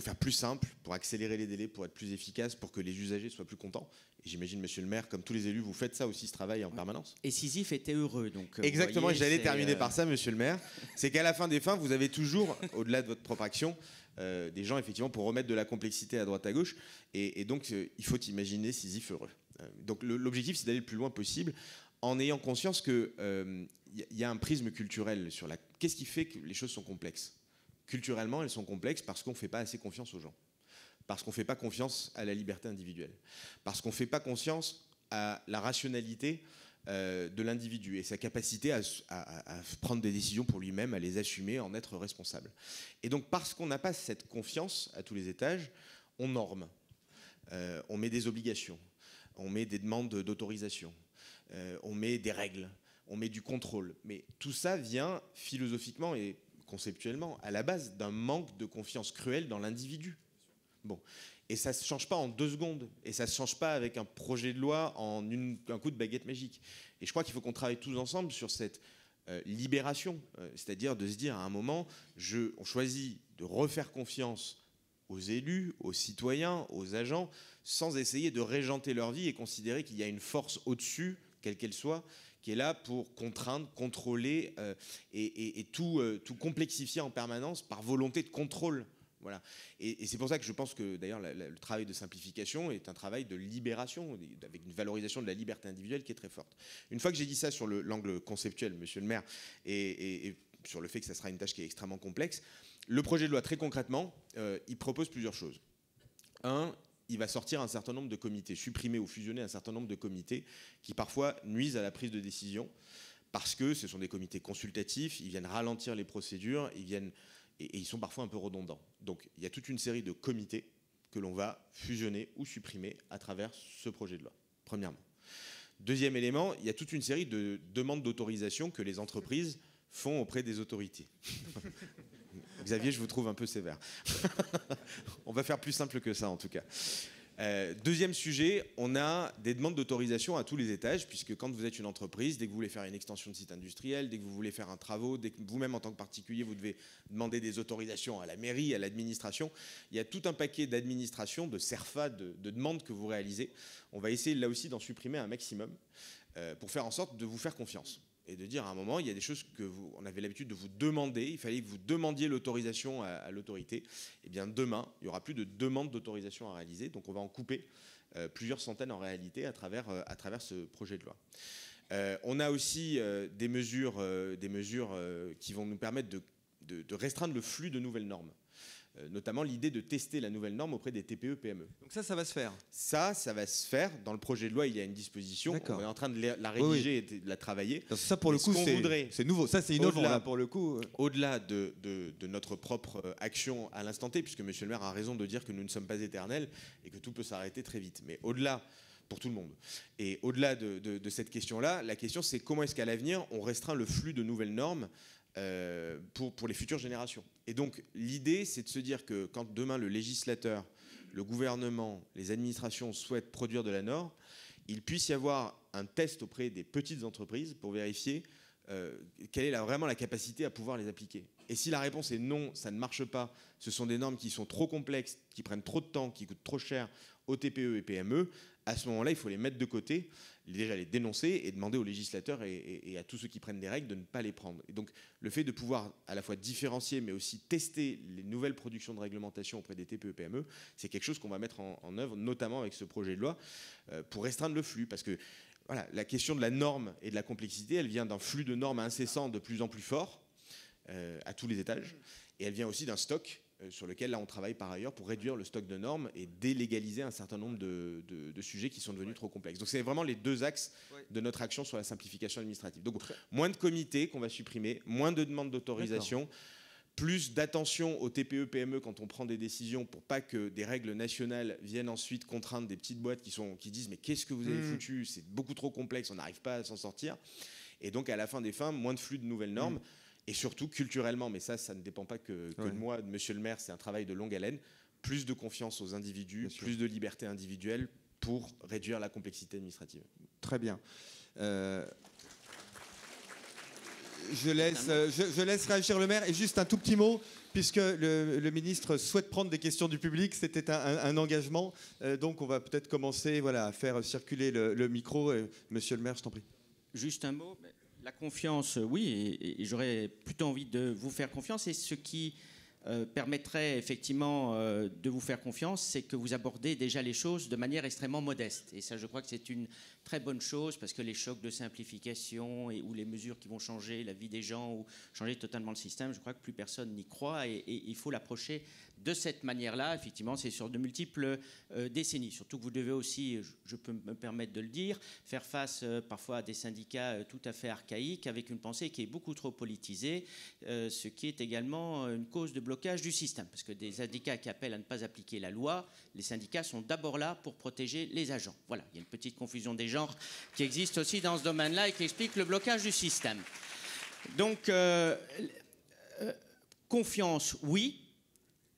faire plus simple, pour accélérer les délais, pour être plus efficace, pour que les usagers soient plus contents. Et j'imagine, monsieur le maire, comme tous les élus, vous faites ça aussi, ce travail en permanence. Et Sisyphe était heureux. Donc, exactement, voyez, j'allais terminer par ça, monsieur le maire. C'est qu'à la fin des fins, vous avez toujours, au-delà de votre propre action, des gens, effectivement, pour remettre de la complexité à droite à gauche. Et donc, il faut imaginer Sisyphe heureux. Donc, l'objectif, c'est d'aller le plus loin possible, en ayant conscience qu'il y a un prisme culturel sur qu'est-ce qui fait que les choses sont complexes. Culturellement, elles sont complexes parce qu'on ne fait pas assez confiance aux gens. Parce qu'on ne fait pas confiance à la liberté individuelle. Parce qu'on ne fait pas confiance à la rationalité de l'individu et sa capacité à prendre des décisions pour lui-même, à les assumer, à en être responsable. Et donc, parce qu'on n'a pas cette confiance à tous les étages, on norme. On met des obligations. On met des demandes d'autorisation. On met des règles. On met du contrôle. Mais tout ça vient philosophiquement et conceptuellement à la base d'un manque de confiance cruel dans l'individu. Bon. Et ça ne se change pas en 2 secondes. Et ça ne se change pas avec un projet de loi en un coup de baguette magique. Et je crois qu'il faut qu'on travaille tous ensemble sur cette libération. C'est-à-dire de se dire à un moment, on choisit de refaire confiance aux élus, aux citoyens, aux agents, sans essayer de régenter leur vie et considérer qu'il y a une force au-dessus quelle qu'elle soit, qui est là pour contraindre, contrôler et tout complexifier en permanence par volonté de contrôle. Voilà. Et c'est pour ça que je pense que d'ailleurs le travail de simplification est un travail de libération, avec une valorisation de la liberté individuelle qui est très forte. Une fois que j'ai dit ça sur l'angle conceptuel, monsieur le maire, et sur le fait que ça sera une tâche qui est extrêmement complexe, le projet de loi, très concrètement, il propose plusieurs choses. Un, il va sortir un certain nombre de comités, supprimer ou fusionner un certain nombre de comités qui parfois nuisent à la prise de décision parce que ce sont des comités consultatifs, ils viennent ralentir les procédures, et ils sont parfois un peu redondants. Donc il y a toute une série de comités que l'on va fusionner ou supprimer à travers ce projet de loi, premièrement. Deuxième élément, il y a toute une série de demandes d'autorisation que les entreprises font auprès des autorités. Xavier, je vous trouve un peu sévère. On va faire plus simple que ça, en tout cas. Deuxième sujet, on a des demandes d'autorisation à tous les étages, puisque quand vous êtes une entreprise, dès que vous voulez faire une extension de site industriel, dès que vous voulez faire un travaux, dès que vous-même en tant que particulier, vous devez demander des autorisations à la mairie, à l'administration, il y a tout un paquet d'administrations, de CERFA, de demandes que vous réalisez. On va essayer là aussi d'en supprimer un maximum pour faire en sorte de vous faire confiance. Et de dire à un moment, il y a des choses on avait l'habitude de vous demander, il fallait que vous demandiez l'autorisation à l'autorité. Et bien demain, il n'y aura plus de demande d'autorisation à réaliser, donc on va en couper plusieurs centaines en réalité à travers ce projet de loi. On a aussi des mesures qui vont nous permettre de restreindre le flux de nouvelles normes. Notamment l'idée de tester la nouvelle norme auprès des TPE-PME. Donc ça va se faire. Ça va se faire. Dans le projet de loi, il y a une disposition. On est en train de la rédiger et de la travailler. Donc ça, pour le coup, c'est nouveau. Ça, c'est innovant, là, pour le coup. Au-delà de notre propre action à l'instant T, puisque monsieur le maire a raison de dire que nous ne sommes pas éternels et que tout peut s'arrêter très vite. Mais au-delà, pour tout le monde. Et au-delà de cette question-là, la question, c'est comment est-ce qu'à l'avenir, on restreint le flux de nouvelles normes pour les futures générations. Et donc l'idée, c'est de se dire que quand demain le législateur, le gouvernement, les administrations souhaitent produire de la norme, il puisse y avoir un test auprès des petites entreprises pour vérifier quelle est vraiment la capacité à pouvoir les appliquer. Et si la réponse est non, ça ne marche pas, ce sont des normes qui sont trop complexes, qui prennent trop de temps, qui coûtent trop cher aux TPE et PME, à ce moment-là, il faut les mettre de côté, déjà les dénoncer et demander aux législateurs et à tous ceux qui prennent des règles de ne pas les prendre. Et donc, le fait de pouvoir à la fois différencier, mais aussi tester les nouvelles productions de réglementation auprès des TPE-PME, c'est quelque chose qu'on va mettre en œuvre, notamment avec ce projet de loi, pour restreindre le flux. Parce que voilà, la question de la norme et de la complexité, elle vient d'un flux de normes incessant de plus en plus fort à tous les étages. Et elle vient aussi d'un stock sur lequel là on travaille par ailleurs pour réduire le stock de normes et délégaliser un certain nombre de sujets qui sont devenus trop complexes. Donc c'est vraiment les deux axes de notre action sur la simplification administrative. Donc moins de comités qu'on va supprimer, moins de demandes d'autorisation, plus d'attention aux TPE, PME quand on prend des décisions pour pas que des règles nationales viennent ensuite contraindre des petites boîtes qui disent mais qu'est-ce que vous avez foutu, c'est beaucoup trop complexe, on n'arrive pas à s'en sortir. Et donc à la fin des fins, moins de flux de nouvelles normes. Et surtout, culturellement, mais ça ne dépend pas que de moi, de monsieur le maire, c'est un travail de longue haleine, plus de confiance aux individus, plus de liberté individuelle pour réduire la complexité administrative. Très bien. Je laisse réagir le maire. Et juste un tout petit mot, puisque le ministre souhaite prendre des questions du public, c'était un engagement. Donc on va peut-être commencer à faire circuler le micro. Monsieur le maire, je t'en prie. Juste un mot. La confiance, oui, et j'aurais plutôt envie de vous faire confiance. Et ce qui permettrait effectivement de vous faire confiance, c'est que vous abordez déjà les choses de manière extrêmement modeste. Et ça, je crois que c'est une très bonne chose, parce que les chocs de simplification ou les mesures qui vont changer la vie des gens ou changer totalement le système, je crois que plus personne n'y croit, et il faut l'approcher de cette manière-là. Effectivement, c'est sur de multiples décennies. Surtout que vous devez aussi, je peux me permettre de le dire, faire face parfois à des syndicats tout à fait archaïques, avec une pensée qui est beaucoup trop politisée, ce qui est également une cause de blocage du système. Parce que des syndicats qui appellent à ne pas appliquer la loi, les syndicats sont d'abord là pour protéger les agents. Voilà, il y a une petite confusion des genres qui existe aussi dans ce domaine-là et qui explique le blocage du système. Donc, confiance, oui.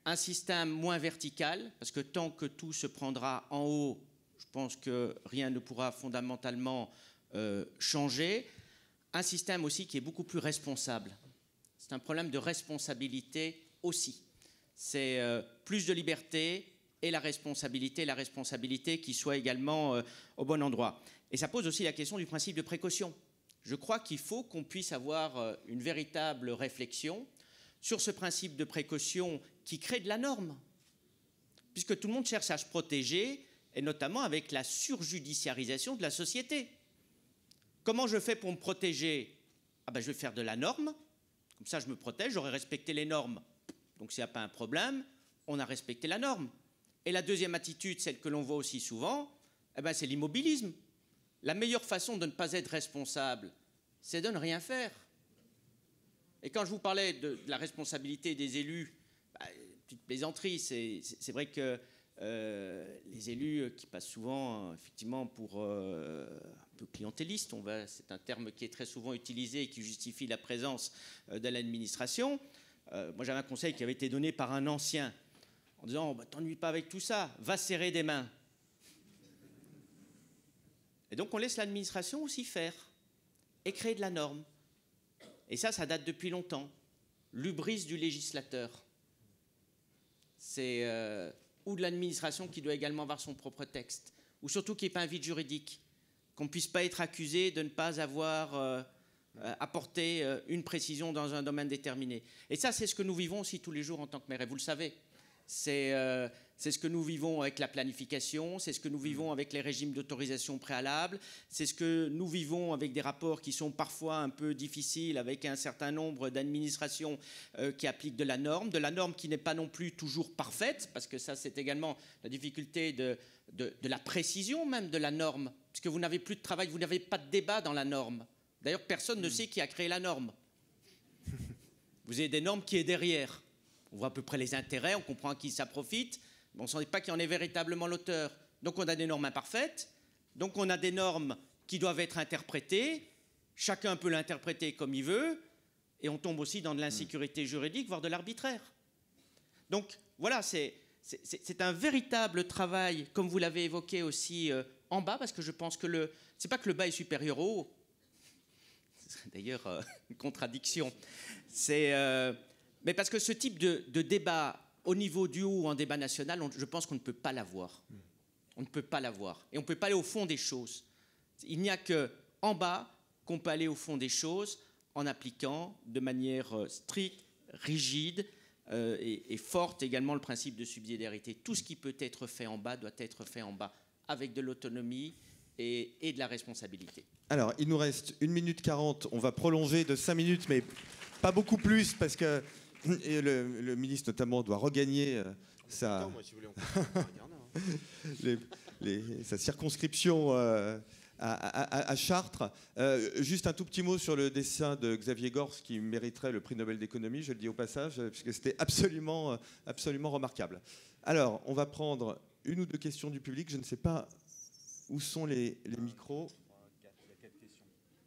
Un système moins vertical, parce que tant que tout se prendra en haut, je pense que rien ne pourra fondamentalement changer. Un système aussi qui est beaucoup plus responsable. C'est un problème de responsabilité aussi. C'est plus de liberté, et la responsabilité qui soit également au bon endroit. Et ça pose aussi la question du principe de précaution. Je crois qu'il faut qu'on puisse avoir une véritable réflexion sur ce principe de précaution qui crée de la norme, puisque tout le monde cherche à se protéger, et notamment avec la surjudiciarisation de la société. Comment je fais pour me protéger? Je vais faire de la norme, comme ça je me protège, j'aurai respecté les normes. Donc s'il n'y a pas un problème, on a respecté la norme. Et la deuxième attitude, celle que l'on voit aussi souvent, c'est l'immobilisme. La meilleure façon de ne pas être responsable, c'est de ne rien faire. Et quand je vous parlais de la responsabilité des élus, petite plaisanterie, c'est vrai que les élus qui passent souvent effectivement pour un peu clientélistes, c'est un terme qui est très souvent utilisé et qui justifie la présence de l'administration. Moi j'avais un conseil qui avait été donné par un ancien en disant t'ennuie pas avec tout ça, va serrer des mains. Et donc on laisse l'administration aussi faire et créer de la norme. Et ça date depuis longtemps. L'hubris du législateur. C'est ou de l'administration qui doit également avoir son propre texte, ou surtout qu'il n'y ait pas un vide juridique, qu'on ne puisse pas être accusé de ne pas avoir apporté une précision dans un domaine déterminé. Et ça, c'est ce que nous vivons aussi tous les jours en tant que maire, et vous le savez. C'est ce que nous vivons avec la planification, c'est ce que nous vivons avec les régimes d'autorisation préalable, c'est ce que nous vivons avec des rapports qui sont parfois un peu difficiles, avec un certain nombre d'administrations qui appliquent de la norme qui n'est pas non plus toujours parfaite, parce que ça c'est également la difficulté de la précision même de la norme, puisque vous n'avez plus de travail, vous n'avez pas de débat dans la norme. D'ailleurs, personne ne sait qui a créé la norme. Vous avez des normes qui est derrière. On voit à peu près les intérêts, on comprend à qui ça profite, mais on ne sait pas qui en est véritablement l'auteur. Donc on a des normes imparfaites, donc on a des normes qui doivent être interprétées, chacun peut l'interpréter comme il veut, et on tombe aussi dans de l'insécurité juridique, voire de l'arbitraire. Donc voilà, c'est un véritable travail, comme vous l'avez évoqué aussi en bas, parce que je pense que c'est pas que le bas est supérieur au haut, ce serait d'ailleurs une contradiction, mais parce que ce type de débat au niveau du haut ou en débat national, je pense qu'on ne peut pas l'avoir. On ne peut pas l'avoir. Et on ne peut pas aller au fond des choses. Il n'y a qu'en bas qu'on peut aller au fond des choses en appliquant de manière stricte, rigide et forte également le principe de subsidiarité. Tout ce qui peut être fait en bas doit être fait en bas, avec de l'autonomie et de la responsabilité. Alors, il nous reste 1 minute 40. On va prolonger de 5 minutes, mais pas beaucoup plus, parce que le ministre, notamment, doit regagner sa circonscription à Chartres. Juste un tout petit mot sur le dessin de Xavier Gorce, qui mériterait le prix Nobel d'économie, je le dis au passage, puisque c'était absolument remarquable. Alors, on va prendre 1 ou 2 questions du public. Je ne sais pas où sont les micros.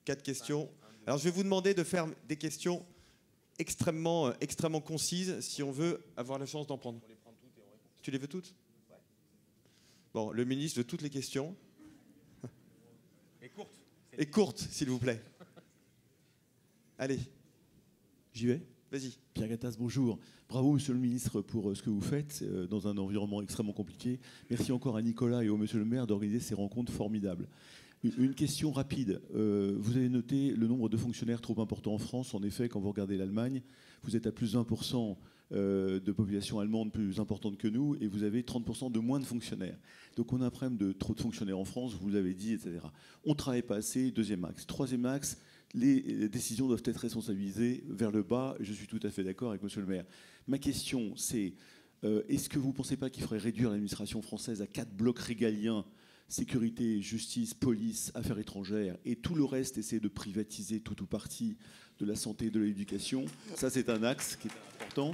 4 questions. Alors, je vais vous demander de faire des questions extrêmement concises, si on veut avoir la chance d'en prendre. On les prend toutes et on répond. Tu les veux toutes? Ouais. Bon, le ministre veut toutes les questions. Et courtes. Et courtes, s'il vous plaît. Allez. J'y vais. Vas-y. Pierre Gattaz, bonjour. Bravo, monsieur le ministre, pour ce que vous faites dans un environnement extrêmement compliqué. Merci encore à Nicolas et au monsieur le maire d'organiser ces rencontres formidables. Une question rapide. Vous avez noté le nombre de fonctionnaires trop important en France. En effet, quand vous regardez l'Allemagne, vous êtes à plus de 20% de population allemande plus importante que nous et vous avez 30% de moins de fonctionnaires. Donc on a un problème de trop de fonctionnaires en France, vous l'avez dit, etc. On ne travaille pas assez, 2e axe. 3e axe, les décisions doivent être responsabilisées vers le bas. Je suis tout à fait d'accord avec monsieur le maire. Ma question, c'est est-ce que vous ne pensez pas qu'il faudrait réduire l'administration française à 4 blocs régaliens, sécurité, justice, police, affaires étrangères, et tout le reste, essayer de privatiser tout ou partie de la santé et de l'éducation? Ça, c'est un axe qui est important.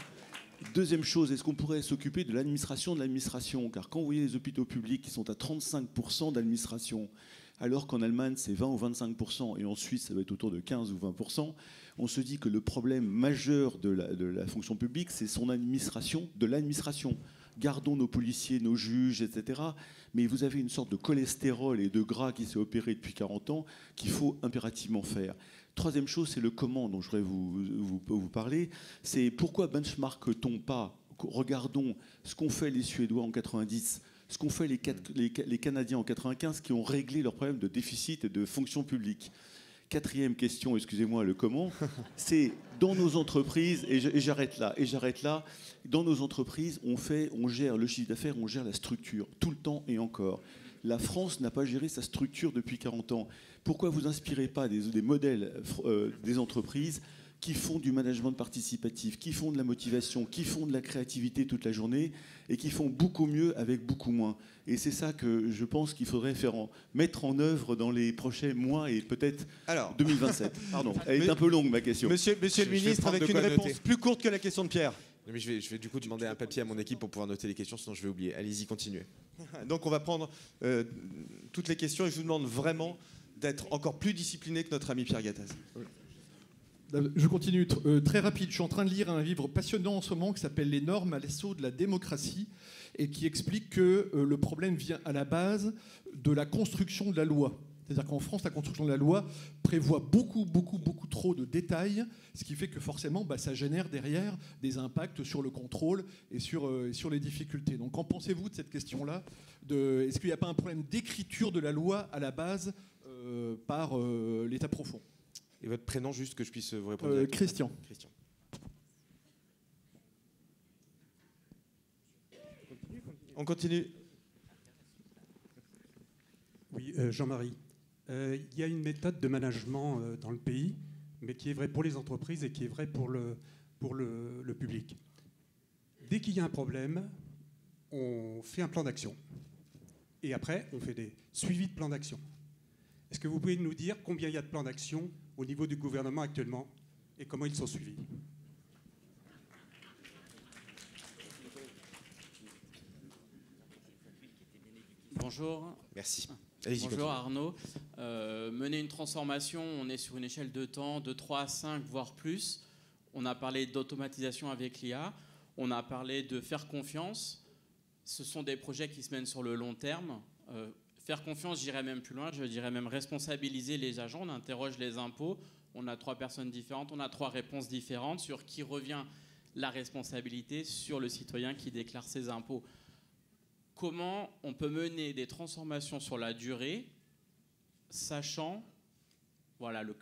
Deuxième chose, est-ce qu'on pourrait s'occuper de l'administration? Car quand vous voyez les hôpitaux publics qui sont à 35% d'administration, alors qu'en Allemagne, c'est 20 ou 25%, et en Suisse, ça va être autour de 15 ou 20%, on se dit que le problème majeur de la fonction publique, c'est son administration, de l'administration. Gardons nos policiers, nos juges, etc. Mais vous avez une sorte de cholestérol et de gras qui s'est opéré depuis 40 ans qu'il faut impérativement faire. Troisième chose, c'est le comment dont je voudrais vous parler. C'est pourquoi benchmark-t-on pas, regardons ce qu'ont fait les Suédois en 90, ce qu'ont fait les Canadiens en 95, qui ont réglé leurs problèmes de déficit et de fonction publique. Quatrième question, excusez-moi, le comment, c'est dans nos entreprises, et j'arrête là, dans nos entreprises, on gère le chiffre d'affaires, on gère la structure, tout le temps et encore. La France n'a pas géré sa structure depuis 40 ans. Pourquoi vous inspirez pas des modèles des entreprises qui font du management participatif, qui font de la motivation, qui font de la créativité toute la journée et qui font beaucoup mieux avec beaucoup moins. Et c'est ça que je pense qu'il faudrait mettre en œuvre dans les prochains mois et peut-être 2027. Pardon, elle est un peu longue ma question. Monsieur le ministre, avec une réponse plus courte que la question de Pierre. Non, mais je vais du coup demander un papier à mon équipe pour pouvoir noter les questions, sinon je vais oublier. Allez-y, continuez. Donc on va prendre toutes les questions et je vous demande vraiment d'être encore plus discipliné que notre ami Pierre Gattaz. Je continue très rapide. Je suis en train de lire un livre passionnant en ce moment qui s'appelle « Les normes à l'assaut de la démocratie » et qui explique que le problème vient à la base de la construction de la loi. C'est-à-dire qu'en France, la construction de la loi prévoit beaucoup trop de détails, ce qui fait que forcément, ça génère derrière des impacts sur le contrôle et sur les difficultés. Donc, qu'en pensez-vous de cette question-là ? Est-ce qu'il n'y a pas un problème d'écriture de la loi à la base par l'État profond ? Et votre prénom, juste que je puisse vous répondre. Christian. Christian. On continue. Oui, Jean-Marie. Il y a une méthode de management dans le pays, mais qui est vraie pour les entreprises et qui est vraie pour le public. Dès qu'il y a un problème, on fait un plan d'action. Et après, on fait des suivis de plans d'action. Est-ce que vous pouvez nous dire combien il y a de plans d'action au niveau du gouvernement actuellement et comment ils sont suivis ? Bonjour. Merci. Bonjour Arnaud. Mener une transformation, on est sur une échelle de temps de 3 à 5, voire plus. On a parlé d'automatisation avec l'IA. On a parlé de faire confiance. Ce sont des projets qui se mènent sur le long terme. Faire confiance, j'irais même plus loin, je dirais même responsabiliser les agents. On interroge les impôts, on a 3 personnes différentes, on a 3 réponses différentes sur qui revient la responsabilité sur le citoyen qui déclare ses impôts. Comment on peut mener des transformations sur la durée, sachant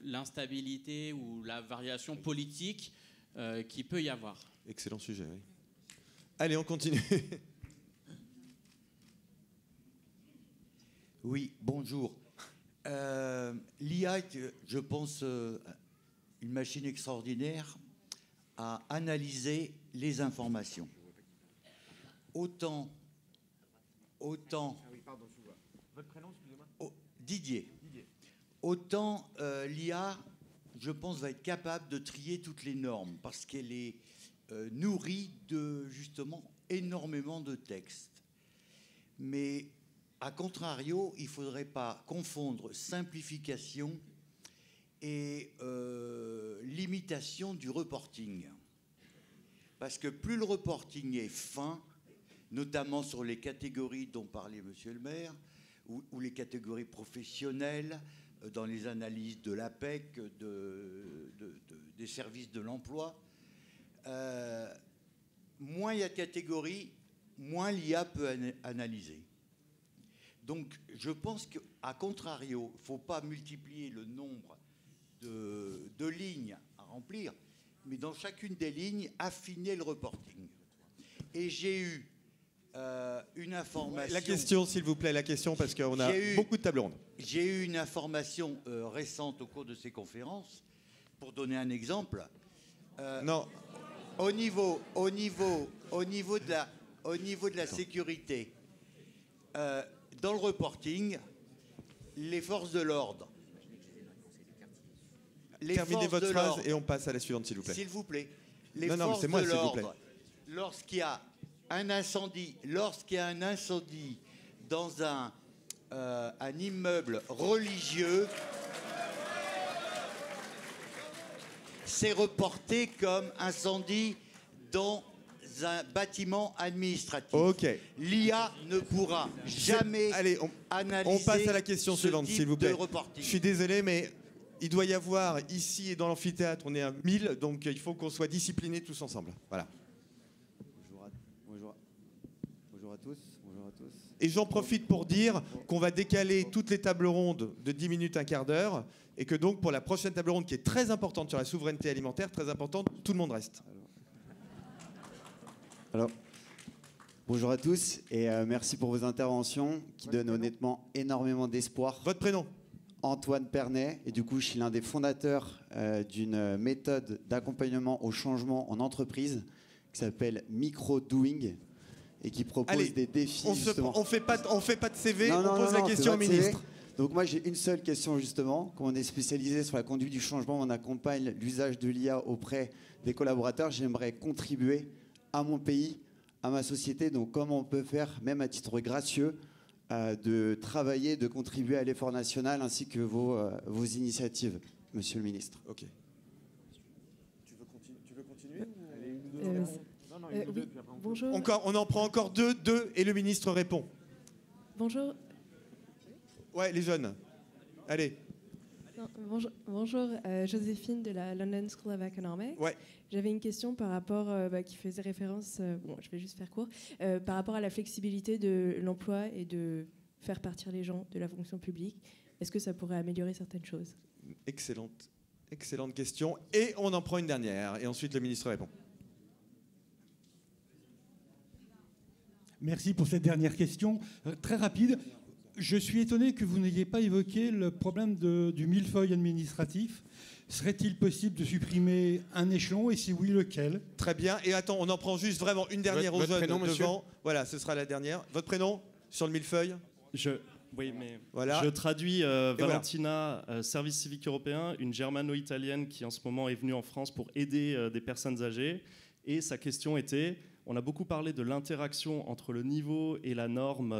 l'instabilité ou la variation politique qu'il peut y avoir. Excellent sujet, oui. Allez, on continue. Oui, bonjour. L'IA est, je pense, une machine extraordinaire à analyser les informations. Autant. Votre prénom, excusez-moi. Didier. Autant l'IA, je pense, va être capable de trier toutes les normes parce qu'elle est nourrie de, justement, énormément de textes. Mais a contrario, il ne faudrait pas confondre simplification et limitation du reporting. Parce que plus le reporting est fin, notamment sur les catégories dont parlait Monsieur le maire, ou les catégories professionnelles, dans les analyses de l'APEC, des services de l'emploi, moins il y a de catégories, moins l'IA peut analyser. Donc je pense qu'à contrario, il ne faut pas multiplier le nombre de lignes à remplir, mais dans chacune des lignes, affiner le reporting. Et j'ai eu une information... La question, s'il vous plaît, la question, parce qu'on a beaucoup de tables rondes. J'ai eu une information récente au cours de ces conférences, pour donner un exemple. Non. Au niveau de la sécurité, dans le reporting, les forces de l'ordre. Terminez votre phrase et on passe à la suivante, s'il vous plaît. S'il vous plaît. Non, c'est moi, s'il vous plaît. Lorsqu'il y a un incendie, dans un immeuble religieux, c'est reporté comme incendie dans un bâtiment administratif. Ok. L'IA ne pourra jamais analyser. On passe à la question suivante, s'il vous plaît. Je suis désolé, mais il doit y avoir ici et dans l'amphithéâtre, on est à 1000, donc il faut qu'on soit disciplinés tous ensemble. Voilà. Bonjour. Bonjour à tous. Bonjour à tous. Et j'en profite pour dire qu'on va décaler toutes les tables rondes de 10 minutes, un quart d'heure, et que donc pour la prochaine table ronde qui est très importante sur la souveraineté alimentaire, très importante, tout le monde reste. Alors, bonjour à tous et merci pour vos interventions qui donnent honnêtement énormément d'espoir. Votre prénom? Antoine Pernet, et du coup je suis l'un des fondateurs d'une méthode d'accompagnement au changement en entreprise qui s'appelle Micro-Doing et qui propose des défis. On fait pas de CV, non, on pose la question au ministre. Donc moi j'ai une seule question justement. Comme on est spécialisé sur la conduite du changement, on accompagne l'usage de l'IA auprès des collaborateurs. J'aimerais contribuer à mon pays, à ma société. Donc comment on peut faire, même à titre gracieux, de travailler, de contribuer à l'effort national ainsi que vos initiatives, monsieur le ministre. Ok. Tu veux continuer oui. Bonjour. On en prend encore deux, et le ministre répond. Bonjour. Ouais, les jeunes. Allez. Non, bonjour, Joséphine de la London School of Economics. Ouais. J'avais une question par rapport, qui faisait référence, bon, je vais juste faire court, par rapport à la flexibilité de l'emploi et de faire partir les gens de la fonction publique. Est-ce que ça pourrait améliorer certaines choses? Excellente question. Et on en prend une dernière, et ensuite le ministre répond. Merci pour cette dernière question. Très rapide. Je suis étonné que vous n'ayez pas évoqué le problème du millefeuille administratif. Serait-il possible de supprimer un échelon et si oui, lequel? Très bien. Et attends, on en prend juste vraiment une dernière aux Votre jeunes prénom, monsieur? devant. Voilà, ce sera la dernière. Votre prénom sur le millefeuille? Oui, mais voilà. Je traduis Valentina, service civique européen, une germano-italienne qui en ce moment est venue en France pour aider des personnes âgées. Et sa question était, on a beaucoup parlé de l'interaction entre le niveau et la norme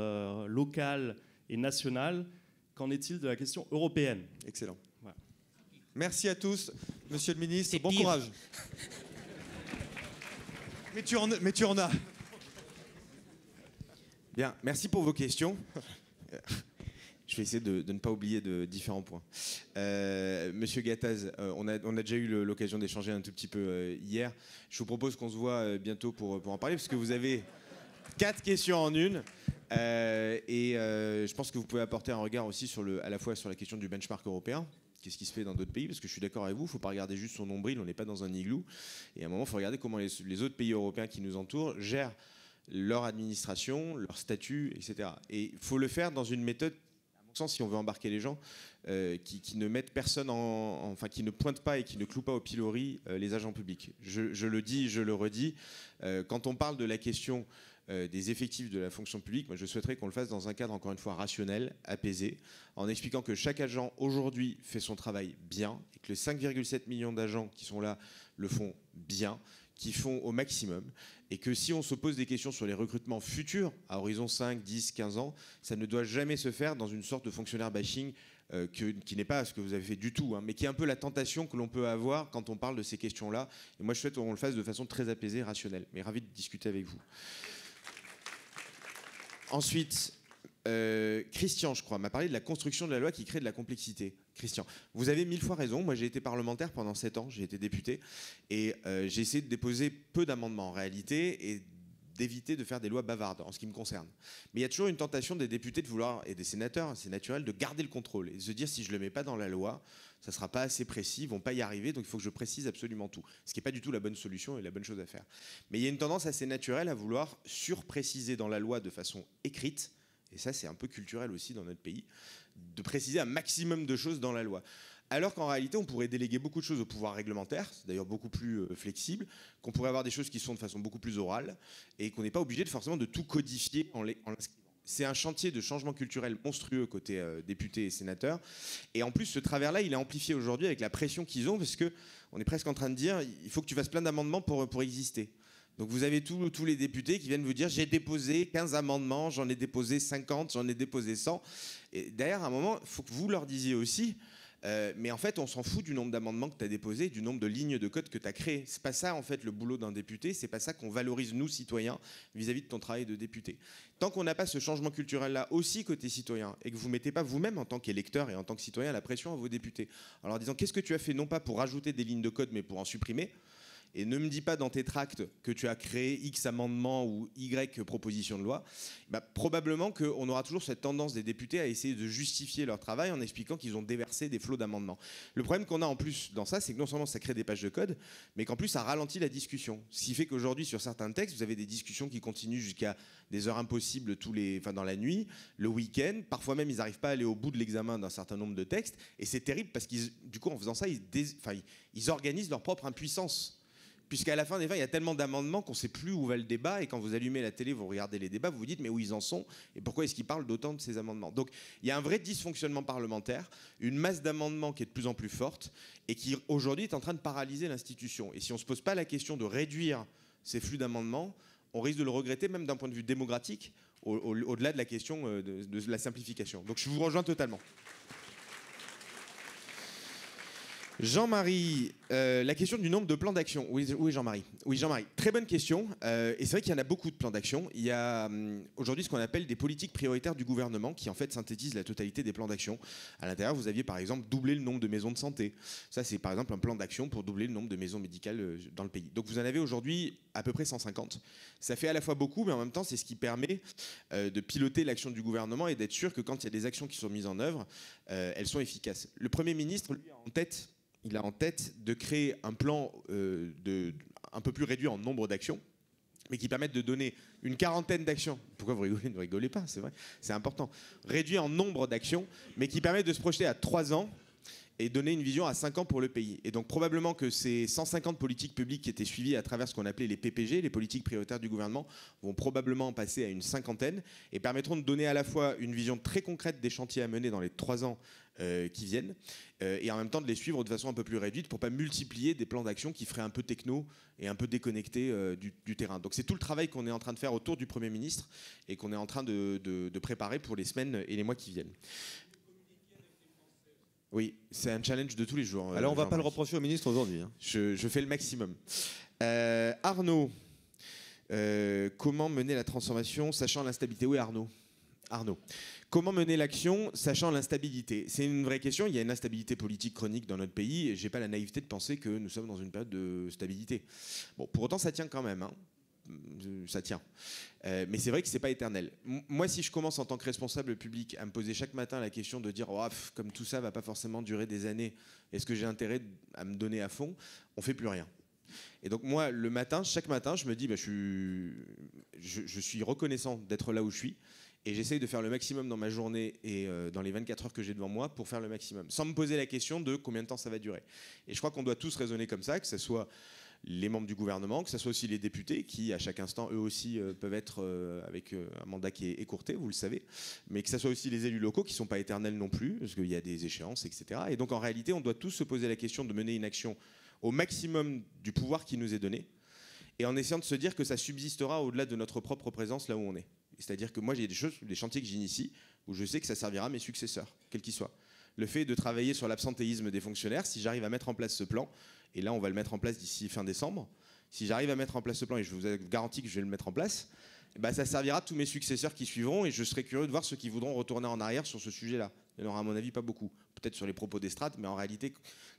locale et nationale. Qu'en est-il de la question européenne? Excellent. Voilà. Merci à tous. Monsieur le ministre, bon courage. Mais tu en as. Bien, merci pour vos questions. Je vais essayer de ne pas oublier de différents points. Monsieur Gattaz, on a déjà eu l'occasion d'échanger un tout petit peu hier. Je vous propose qu'on se voit bientôt pour en parler, parce que vous avez 4 questions en une. Je pense que vous pouvez apporter un regard aussi à la fois sur la question du benchmark européen. Qu'est-ce qui se fait dans d'autres pays? Parce que je suis d'accord avec vous, il ne faut pas regarder juste son nombril, on n'est pas dans un igloo. Et à un moment, il faut regarder comment les autres pays européens qui nous entourent gèrent leur administration, leur statut, etc. Et il faut le faire dans une méthode, à mon sens, si on veut embarquer les gens, qui ne mettent personne enfin, qui ne pointent pas et qui ne clouent pas au pilori les agents publics. Je le dis, je le redis, quand on parle de la question des effectifs de la fonction publique, moi je souhaiterais qu'on le fasse dans un cadre, encore une fois, rationnel, apaisé, en expliquant que chaque agent aujourd'hui fait son travail bien, et que les 5,7 millions d'agents qui sont là le font bien, qui font au maximum, et que si on se pose des questions sur les recrutements futurs, à horizon 5, 10, 15 ans, ça ne doit jamais se faire dans une sorte de fonctionnaire bashing qui n'est pas ce que vous avez fait du tout, hein, mais qui est un peu la tentation que l'on peut avoir quand on parle de ces questions-là. Et moi je souhaite qu'on le fasse de façon très apaisée, rationnelle, mais ravi de discuter avec vous. Ensuite, Christian, je crois, m'a parlé de la construction de la loi qui crée de la complexité. Christian, vous avez 1000 fois raison. Moi, j'ai été parlementaire pendant 7 ans, j'ai été député, et j'ai essayé de déposer peu d'amendements en réalité, et d'éviter de faire des lois bavardes en ce qui me concerne. Mais il y a toujours une tentation des députés de vouloir, et des sénateurs, c'est naturel, de garder le contrôle et de se dire si je ne le mets pas dans la loi, ça ne sera pas assez précis, ils ne vont pas y arriver, donc il faut que je précise absolument tout. Ce qui n'est pas du tout la bonne solution et la bonne chose à faire. Mais il y a une tendance assez naturelle à vouloir surpréciser dans la loi de façon écrite, et ça c'est un peu culturel aussi dans notre pays, de préciser un maximum de choses dans la loi. Alors qu'en réalité, on pourrait déléguer beaucoup de choses au pouvoir réglementaire, c'est d'ailleurs beaucoup plus flexible, qu'on pourrait avoir des choses qui sont de façon beaucoup plus orale, et qu'on n'est pas obligé forcément de tout codifier en l'inscrivant. C'est un chantier de changement culturel monstrueux côté députés et sénateurs. Et en plus, ce travers-là, il est amplifié aujourd'hui avec la pression qu'ils ont, parce qu'on est presque en train de dire il faut que tu fasses plein d'amendements pour exister. Donc vous avez tous les députés qui viennent vous dire j'ai déposé 15 amendements, j'en ai déposé 50, j'en ai déposé 100. Et derrière, à un moment, il faut que vous leur disiez aussi mais en fait, on s'en fout du nombre d'amendements que tu as déposés, du nombre de lignes de code que tu as créées. C'est pas ça, en fait, le boulot d'un député. C'est pas ça qu'on valorise, nous, citoyens, vis-à-vis de ton travail de député. Tant qu'on n'a pas ce changement culturel-là aussi côté citoyen, et que vous ne mettez pas vous-même, en tant qu'électeur et en tant que citoyen, la pression à vos députés, en leur disant qu'est-ce que tu as fait, non pas pour rajouter des lignes de code, mais pour en supprimer, et ne me dis pas dans tes tracts que tu as créé X amendements ou Y propositions de loi, probablement qu'on aura toujours cette tendance des députés à essayer de justifier leur travail en expliquant qu'ils ont déversé des flots d'amendements. Le problème qu'on a en plus dans ça, c'est que non seulement ça crée des pages de code, mais qu'en plus ça ralentit la discussion. Ce qui fait qu'aujourd'hui, sur certains textes, vous avez des discussions qui continuent jusqu'à des heures impossibles dans la nuit, le week-end. Parfois même, ils n'arrivent pas à aller au bout de l'examen d'un certain nombre de textes. Et c'est terrible parce du coup, en faisant ça, ils organisent leur propre impuissance. Puisqu'à la fin des fins, il y a tellement d'amendements qu'on ne sait plus où va le débat. Et quand vous allumez la télé, vous regardez les débats, vous vous dites mais où ils en sont et pourquoi est-ce qu'ils parlent d'autant de ces amendements. Donc il y a un vrai dysfonctionnement parlementaire, une masse d'amendements qui est de plus en plus forte et qui aujourd'hui est en train de paralyser l'institution. Et si on ne se pose pas la question de réduire ces flux d'amendements, on risque de le regretter même d'un point de vue démocratique, au-delà de la question de la simplification. Donc je vous rejoins totalement. Jean-Marie, la question du nombre de plans d'action. Oui, Jean-Marie. Oui, Jean-Marie. Très bonne question. Et c'est vrai qu'il y en a beaucoup de plans d'action. Il y a aujourd'hui ce qu'on appelle des politiques prioritaires du gouvernement qui en fait synthétisent la totalité des plans d'action. À l'intérieur, vous aviez par exemple doublé le nombre de maisons de santé. Ça, c'est par exemple un plan d'action pour doubler le nombre de maisons médicales dans le pays. Donc vous en avez aujourd'hui à peu près 150. Ça fait à la fois beaucoup, mais en même temps, c'est ce qui permet de piloter l'action du gouvernement et d'être sûr que quand il y a des actions qui sont mises en œuvre, elles sont efficaces. Le Premier ministre, lui, il a en tête de créer un plan un peu plus réduit en nombre d'actions, mais qui permettent de donner une quarantaine d'actions. Pourquoi vous rigolez? Ne rigolez pas, c'est vrai, c'est important. Réduit en nombre d'actions, mais qui permettent de se projeter à 3 ans et donner une vision à 5 ans pour le pays. Et donc probablement que ces 150 politiques publiques qui étaient suivies à travers ce qu'on appelait les PPG, les politiques prioritaires du gouvernement, vont probablement passer à une cinquantaine et permettront de donner à la fois une vision très concrète des chantiers à mener dans les 3 ans qui viennent, et en même temps de les suivre de façon un peu plus réduite pour ne pas multiplier des plans d'action qui feraient un peu techno et un peu déconnectés du terrain. Donc c'est tout le travail qu'on est en train de faire autour du Premier ministre et qu'on est en train de préparer pour les semaines et les mois qui viennent. Oui, c'est un challenge de tous les jours. Alors on ne va pas le reprocher au ministre aujourd'hui. Hein. Je fais le maximum. Arnaud, comment mener la transformation sachant l'instabilité? Oui, Arnaud. Comment mener l'action sachant l'instabilité? C'est une vraie question. Il y a une instabilité politique chronique dans notre pays et je n'ai pas la naïveté de penser que nous sommes dans une période de stabilité. Bon, pour autant, ça tient quand même. Hein. Ça tient. Mais c'est vrai que ce n'est pas éternel. Moi, si je commence en tant que responsable public à me poser chaque matin la question de dire oh, comme tout ça ne va pas forcément durer des années, est-ce que j'ai intérêt à me donner à fond? On ne fait plus rien. Et donc moi, le matin, chaque matin, je me dis je suis reconnaissant d'être là où je suis. Et j'essaye de faire le maximum dans ma journée et dans les 24 heures que j'ai devant moi pour faire le maximum, sans me poser la question de combien de temps ça va durer. Et je crois qu'on doit tous raisonner comme ça, que ce soit les membres du gouvernement, que ce soit aussi les députés, qui à chaque instant, eux aussi, peuvent être avec un mandat qui est écourté, vous le savez, mais que ce soit aussi les élus locaux, qui ne sont pas éternels non plus, parce qu'il y a des échéances, etc. Et donc en réalité, on doit tous se poser la question de mener une action au maximum du pouvoir qui nous est donné, et en essayant de se dire que ça subsistera au-delà de notre propre présence là où on est. C'est-à-dire que moi, j'ai des chantiers que j'initie où je sais que ça servira à mes successeurs, quels qu'ils soient. Le fait de travailler sur l'absentéisme des fonctionnaires, si j'arrive à mettre en place ce plan, et là, on va le mettre en place d'ici fin décembre, si j'arrive à mettre en place ce plan, et je vous garantis que je vais le mettre en place, ça servira à tous mes successeurs qui suivront, et je serai curieux de voir ceux qui voudront retourner en arrière sur ce sujet-là. Il y en aura, à mon avis, pas beaucoup. Peut-être sur les propos d'estrade, mais en réalité,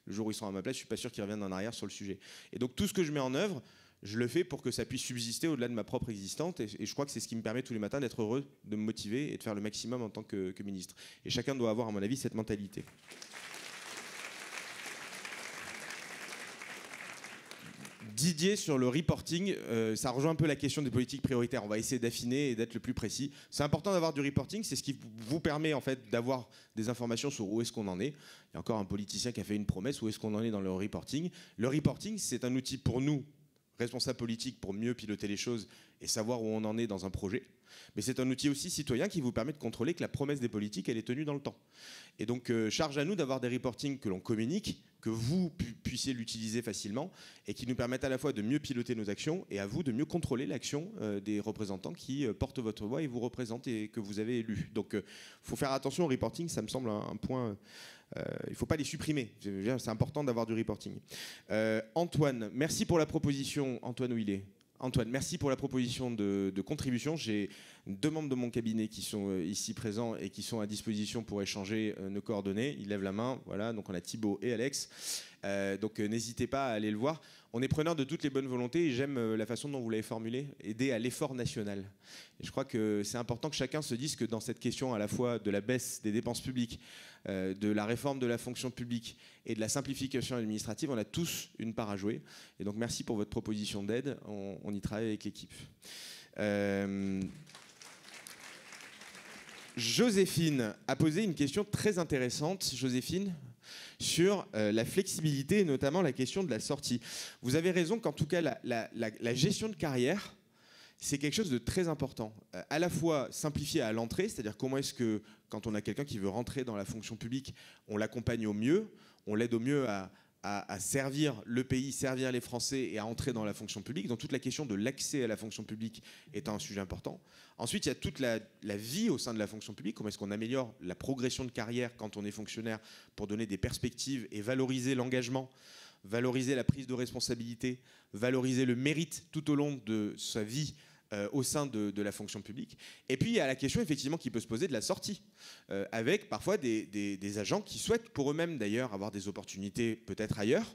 le jour où ils sont à ma place, je ne suis pas sûr qu'ils reviennent en arrière sur le sujet. Et donc, tout ce que je mets en œuvre, je le fais pour que ça puisse subsister au-delà de ma propre existence, et je crois que c'est ce qui me permet tous les matins d'être heureux, de me motiver et de faire le maximum en tant que ministre. Et chacun doit avoir, à mon avis, cette mentalité. Didier, sur le reporting, ça rejoint un peu la question des politiques prioritaires. On va essayer d'affiner et d'être le plus précis. C'est important d'avoir du reporting, c'est ce qui vous permet en fait d'avoir des informations sur où est-ce qu'on en est. Il y a encore un politicien qui a fait une promesse, où est-ce qu'on en est dans le reporting. Le reporting, c'est un outil pour nous, responsables politiques, pour mieux piloter les choses et savoir où on en est dans un projet. Mais c'est un outil aussi citoyen qui vous permet de contrôler que la promesse des politiques, elle est tenue dans le temps. Et donc, charge à nous d'avoir des reportings que l'on communique, que vous puissiez l'utiliser facilement et qui nous permettent à la fois de mieux piloter nos actions et à vous de mieux contrôler l'action des représentants qui portent votre voix et vous représentent et que vous avez élus. Donc, il faut faire attention au reporting, ça me semble un point... il ne faut pas les supprimer. C'est important d'avoir du reporting. Antoine, merci pour la proposition. Antoine, où il est ? Antoine, merci pour la proposition de contribution. J'ai 2 membres de mon cabinet qui sont ici présents et qui sont à disposition pour échanger nos coordonnées. Ils lèvent la main. Voilà, donc on a Thibaut et Alex. Donc n'hésitez pas à aller le voir. On est preneur de toutes les bonnes volontés et j'aime la façon dont vous l'avez formulé, aider à l'effort national. Et je crois que c'est important que chacun se dise que dans cette question à la fois de la baisse des dépenses publiques, de la réforme de la fonction publique et de la simplification administrative, on a tous une part à jouer. Et donc merci pour votre proposition d'aide, on y travaille avec l'équipe. Joséphine a posé une question très intéressante. Joséphine, sur la flexibilité et notamment la question de la sortie. Vous avez raison qu'en tout cas la gestion de carrière, c'est quelque chose de très important. À la fois simplifié à l'entrée, c'est-à-dire comment est-ce que quand on a quelqu'un qui veut rentrer dans la fonction publique, on l'accompagne au mieux, on l'aide au mieux à servir le pays, servir les Français et à entrer dans la fonction publique. Donc toute la question de l'accès à la fonction publique est un sujet important. Ensuite, il y a toute la vie au sein de la fonction publique. Comment est-ce qu'on améliore la progression de carrière quand on est fonctionnaire pour donner des perspectives et valoriser l'engagement, valoriser la prise de responsabilité, valoriser le mérite tout au long de sa vie au sein de la fonction publique. Et puis il y a la question effectivement qui peut se poser de la sortie, avec parfois des agents qui souhaitent pour eux-mêmes d'ailleurs avoir des opportunités peut-être ailleurs,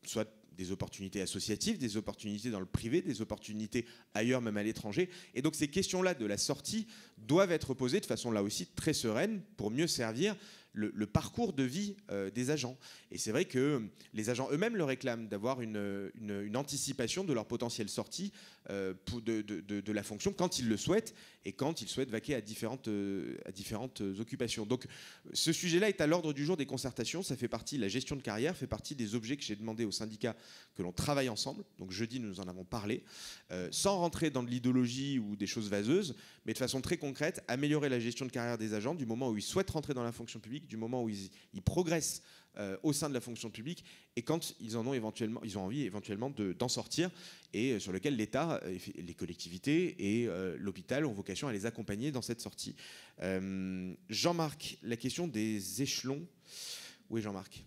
soit des opportunités associatives, des opportunités dans le privé, des opportunités ailleurs, même à l'étranger. Et donc ces questions-là de la sortie doivent être posées de façon là aussi très sereine pour mieux servir le parcours de vie des agents. Et c'est vrai que les agents eux-mêmes le réclament, d'avoir une anticipation de leur potentielle sortie de la fonction quand ils le souhaitent et quand ils souhaitent vaquer à différentes occupations. Donc ce sujet-là est à l'ordre du jour des concertations. Ça fait partie, la gestion de carrière fait partie des objets que j'ai demandé aux syndicats que l'on travaille ensemble. Donc jeudi, nous en avons parlé, sans rentrer dans de l'idéologie ou des choses vaseuses, mais de façon très concrète, améliorer la gestion de carrière des agents du moment où ils souhaitent rentrer dans la fonction publique, du moment où ils progressent au sein de la fonction publique et quand ils ont envie éventuellement d'en sortir et sur lequel l'État, les collectivités et l'hôpital ont vocation à les accompagner dans cette sortie. Jean-Marc, la question des échelons. Oui, Jean-Marc.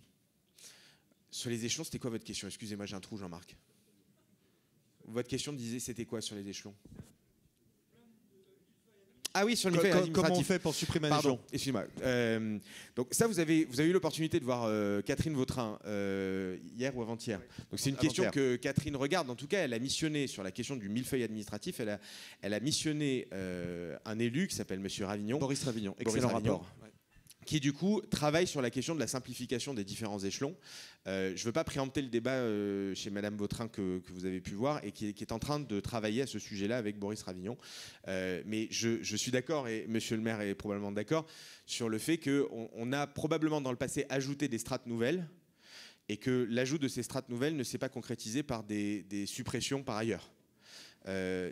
Sur les échelons, c'était quoi votre question? Excusez-moi, j'ai un trou, Jean-Marc. Votre question disait, c'était quoi sur les échelons? Ah oui, sur le millefeuille administratif. Comment on fait pour supprimer un échelon? Excusez-moi. Donc ça, vous avez eu l'opportunité de voir Catherine Vautrin hier ou avant-hier. Donc c'est une question que Catherine regarde. En tout cas, elle a missionné sur la question du millefeuille administratif. Elle a missionné un élu qui s'appelle Monsieur Ravignon. Boris Ravignon, excellent rapport. Qui du coup travaille sur la question de la simplification des différents échelons. Je ne veux pas préempter le débat chez Madame Vautrin que vous avez pu voir et qui est en train de travailler à ce sujet-là avec Boris Ravignon. Mais je suis d'accord, et Monsieur le maire est probablement d'accord, sur le fait qu'on a probablement dans le passé ajouté des strates nouvelles et que l'ajout de ces strates nouvelles ne s'est pas concrétisé par des suppressions par ailleurs.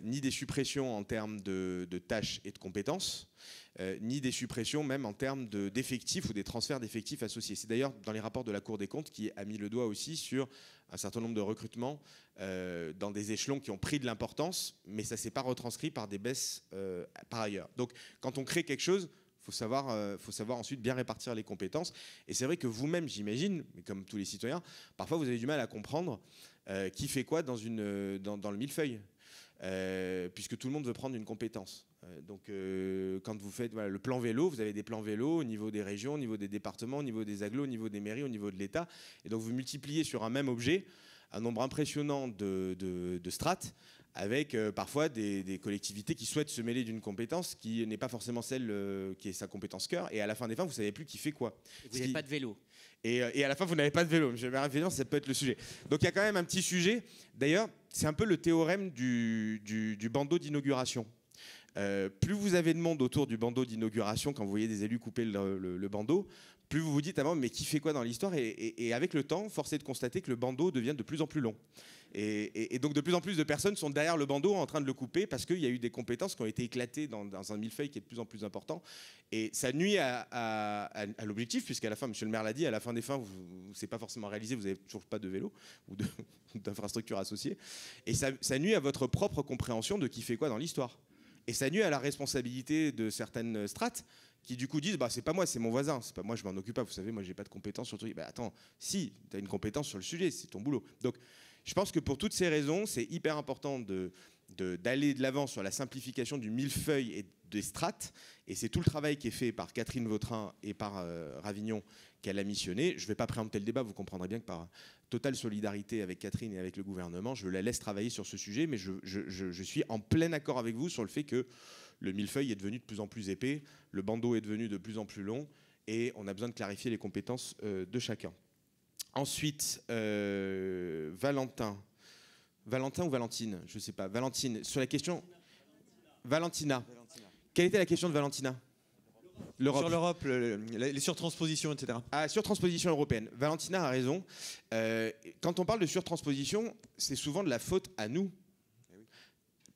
Ni des suppressions en termes de tâches et de compétences, ni des suppressions même en termes d'effectifs ou des transferts d'effectifs associés. C'est d'ailleurs dans les rapports de la Cour des comptes qui a mis le doigt aussi sur un certain nombre de recrutements dans des échelons qui ont pris de l'importance, mais ça ne s'est pas retranscrit par des baisses par ailleurs. Donc quand on crée quelque chose, faut savoir ensuite bien répartir les compétences. Et c'est vrai que vous-même, j'imagine, mais comme tous les citoyens, parfois vous avez du mal à comprendre qui fait quoi dans le millefeuille. Puisque tout le monde veut prendre une compétence. Donc quand vous faites le plan vélo, vous avez des plans vélo au niveau des régions, au niveau des départements, au niveau des agglos, au niveau des mairies, au niveau de l'État. Et donc vous multipliez sur un même objet un nombre impressionnant de strates avec parfois des collectivités qui souhaitent se mêler d'une compétence qui n'est pas forcément celle qui est sa compétence cœur. Et à la fin des fins, vous ne savez plus qui fait quoi. Vous n'avez pas de vélo. Et à la fin, vous n'avez pas de vélo. Ça peut être le sujet. Donc il y a quand même un petit sujet. D'ailleurs, c'est un peu le théorème du bandeau d'inauguration. Plus vous avez de monde autour du bandeau d'inauguration, quand vous voyez des élus couper le bandeau, plus vous vous dites, ah bon, mais qui fait quoi dans l'histoire? Et avec le temps, force est de constater que le bandeau devient de plus en plus long. Et donc de plus en plus de personnes sont derrière le bandeau en train de le couper parce qu'il y a eu des compétences qui ont été éclatées dans un millefeuille qui est de plus en plus important. Et ça nuit à l'objectif, puisqu'à la fin, Monsieur le maire l'a dit, à la fin des fins, c'est pas forcément réalisé, vous n'avez toujours pas de vélo ou d'infrastructures associées. Et ça nuit à votre propre compréhension de qui fait quoi dans l'histoire. Et ça nuit à la responsabilité de certaines strates qui du coup disent c'est pas moi, c'est mon voisin, c'est pas moi, je m'en occupe pas, vous savez, moi j'ai pas de compétences sur le truc. Attends, si, tu as une compétence sur le sujet, c'est ton boulot. Donc je pense que pour toutes ces raisons, c'est hyper important d'aller de l'avant sur la simplification du millefeuille et des strates. Et c'est tout le travail qui est fait par Catherine Vautrin et par Ravignon qu'elle a missionné. Je ne vais pas préempter le débat, vous comprendrez bien que par totale solidarité avec Catherine et avec le gouvernement, je la laisse travailler sur ce sujet, mais je suis en plein accord avec vous sur le fait que le millefeuille est devenu de plus en plus épais, le bandeau est devenu de plus en plus long, et on a besoin de clarifier les compétences de chacun. Ensuite, Valentin ou Valentine, je ne sais pas, Valentine, sur la question... Valentina. Quelle était la question de Valentina? Sur l'Europe, les surtranspositions, etc. Ah, surtransposition européenne. Valentina a raison. Quand on parle de surtransposition, c'est souvent de la faute à nous.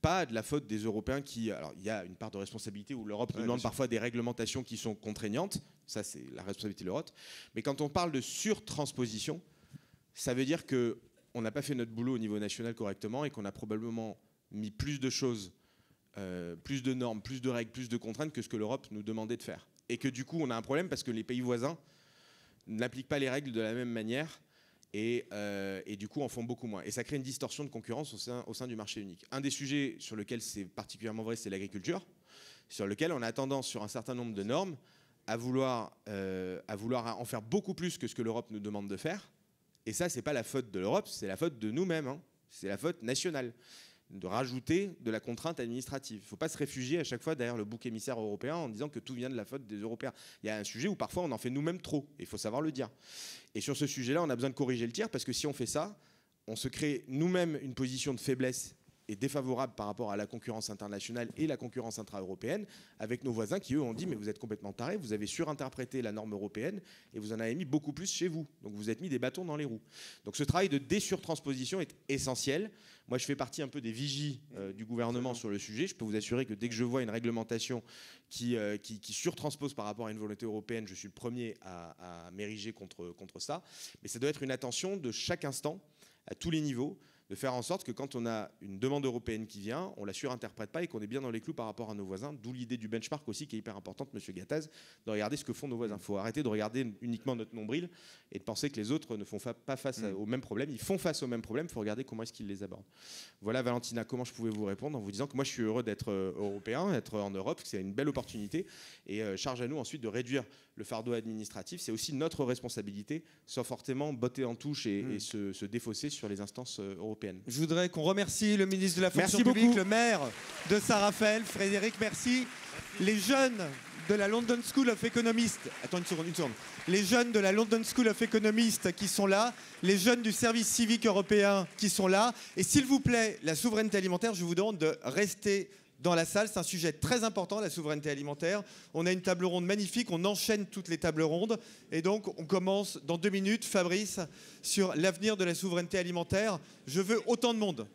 Pas de la faute des Européens qui... Alors, il y a une part de responsabilité où l'Europe nous demande parfois des réglementations qui sont contraignantes. Ça, c'est la responsabilité de l'Europe. Mais quand on parle de surtransposition, ça veut dire qu'on n'a pas fait notre boulot au niveau national correctement et qu'on a probablement mis plus de choses, plus de normes, plus de règles, plus de contraintes que ce que l'Europe nous demandait de faire. Et que du coup, on a un problème parce que les pays voisins n'appliquent pas les règles de la même manière et du coup en font beaucoup moins. Et ça crée une distorsion de concurrence au sein du marché unique. Un des sujets sur lequel c'est particulièrement vrai, c'est l'agriculture, sur lequel on a tendance, sur un certain nombre de normes, à vouloir en faire beaucoup plus que ce que l'Europe nous demande de faire. Et ça, c'est pas la faute de l'Europe, c'est la faute de nous-mêmes, hein. C'est la faute nationale, de rajouter de la contrainte administrative. Il ne faut pas se réfugier à chaque fois derrière le bouc émissaire européen en disant que tout vient de la faute des Européens. Il y a un sujet où parfois on en fait nous-mêmes trop, et il faut savoir le dire. Et sur ce sujet-là, on a besoin de corriger le tir, parce que si on fait ça, on se crée nous-mêmes une position de faiblesse et défavorable par rapport à la concurrence internationale et la concurrence intra-européenne, avec nos voisins qui, eux, ont dit « mais vous êtes complètement tarés, vous avez surinterprété la norme européenne et vous en avez mis beaucoup plus chez vous. Donc vous êtes mis des bâtons dans les roues. » Donc ce travail de désurtransposition est essentiel. Moi, je fais partie un peu des vigies du gouvernement sur le sujet. Je peux vous assurer que dès que je vois une réglementation qui surtranspose par rapport à une volonté européenne, je suis le premier à m'ériger contre ça. Mais ça doit être une attention de chaque instant, à tous les niveaux, de faire en sorte que quand on a une demande européenne qui vient, on ne la surinterprète pas et qu'on est bien dans les clous par rapport à nos voisins, d'où l'idée du benchmark aussi qui est hyper importante, Monsieur Gattaz, de regarder ce que font nos voisins. Il faut arrêter de regarder uniquement notre nombril et de penser que les autres ne font pas face aux mêmes problèmes. Ils font face aux mêmes problèmes, il faut regarder comment est-ce qu'ils les abordent. Voilà, Valentina, comment je pouvais vous répondre en vous disant que moi je suis heureux d'être européen, d'être en Europe, que c'est une belle opportunité et charge à nous ensuite de réduire le fardeau administratif. C'est aussi notre responsabilité, sans forcément botter en touche et se défausser sur les instances européennes. Je voudrais qu'on remercie le ministre de la Fonction publique, le maire de Saint-Raphaël, Frédéric, merci. Les jeunes de la London School of Economists, attends une seconde. Les jeunes de la London School of Economists qui sont là, les jeunes du service civique européen qui sont là. Et s'il vous plaît, la souveraineté alimentaire, je vous demande de rester dans la salle. C'est un sujet très important, la souveraineté alimentaire. On a une table ronde magnifique, on enchaîne toutes les tables rondes. Et donc, on commence dans 2 minutes, Fabrice, sur l'avenir de la souveraineté alimentaire. Je veux autant de monde.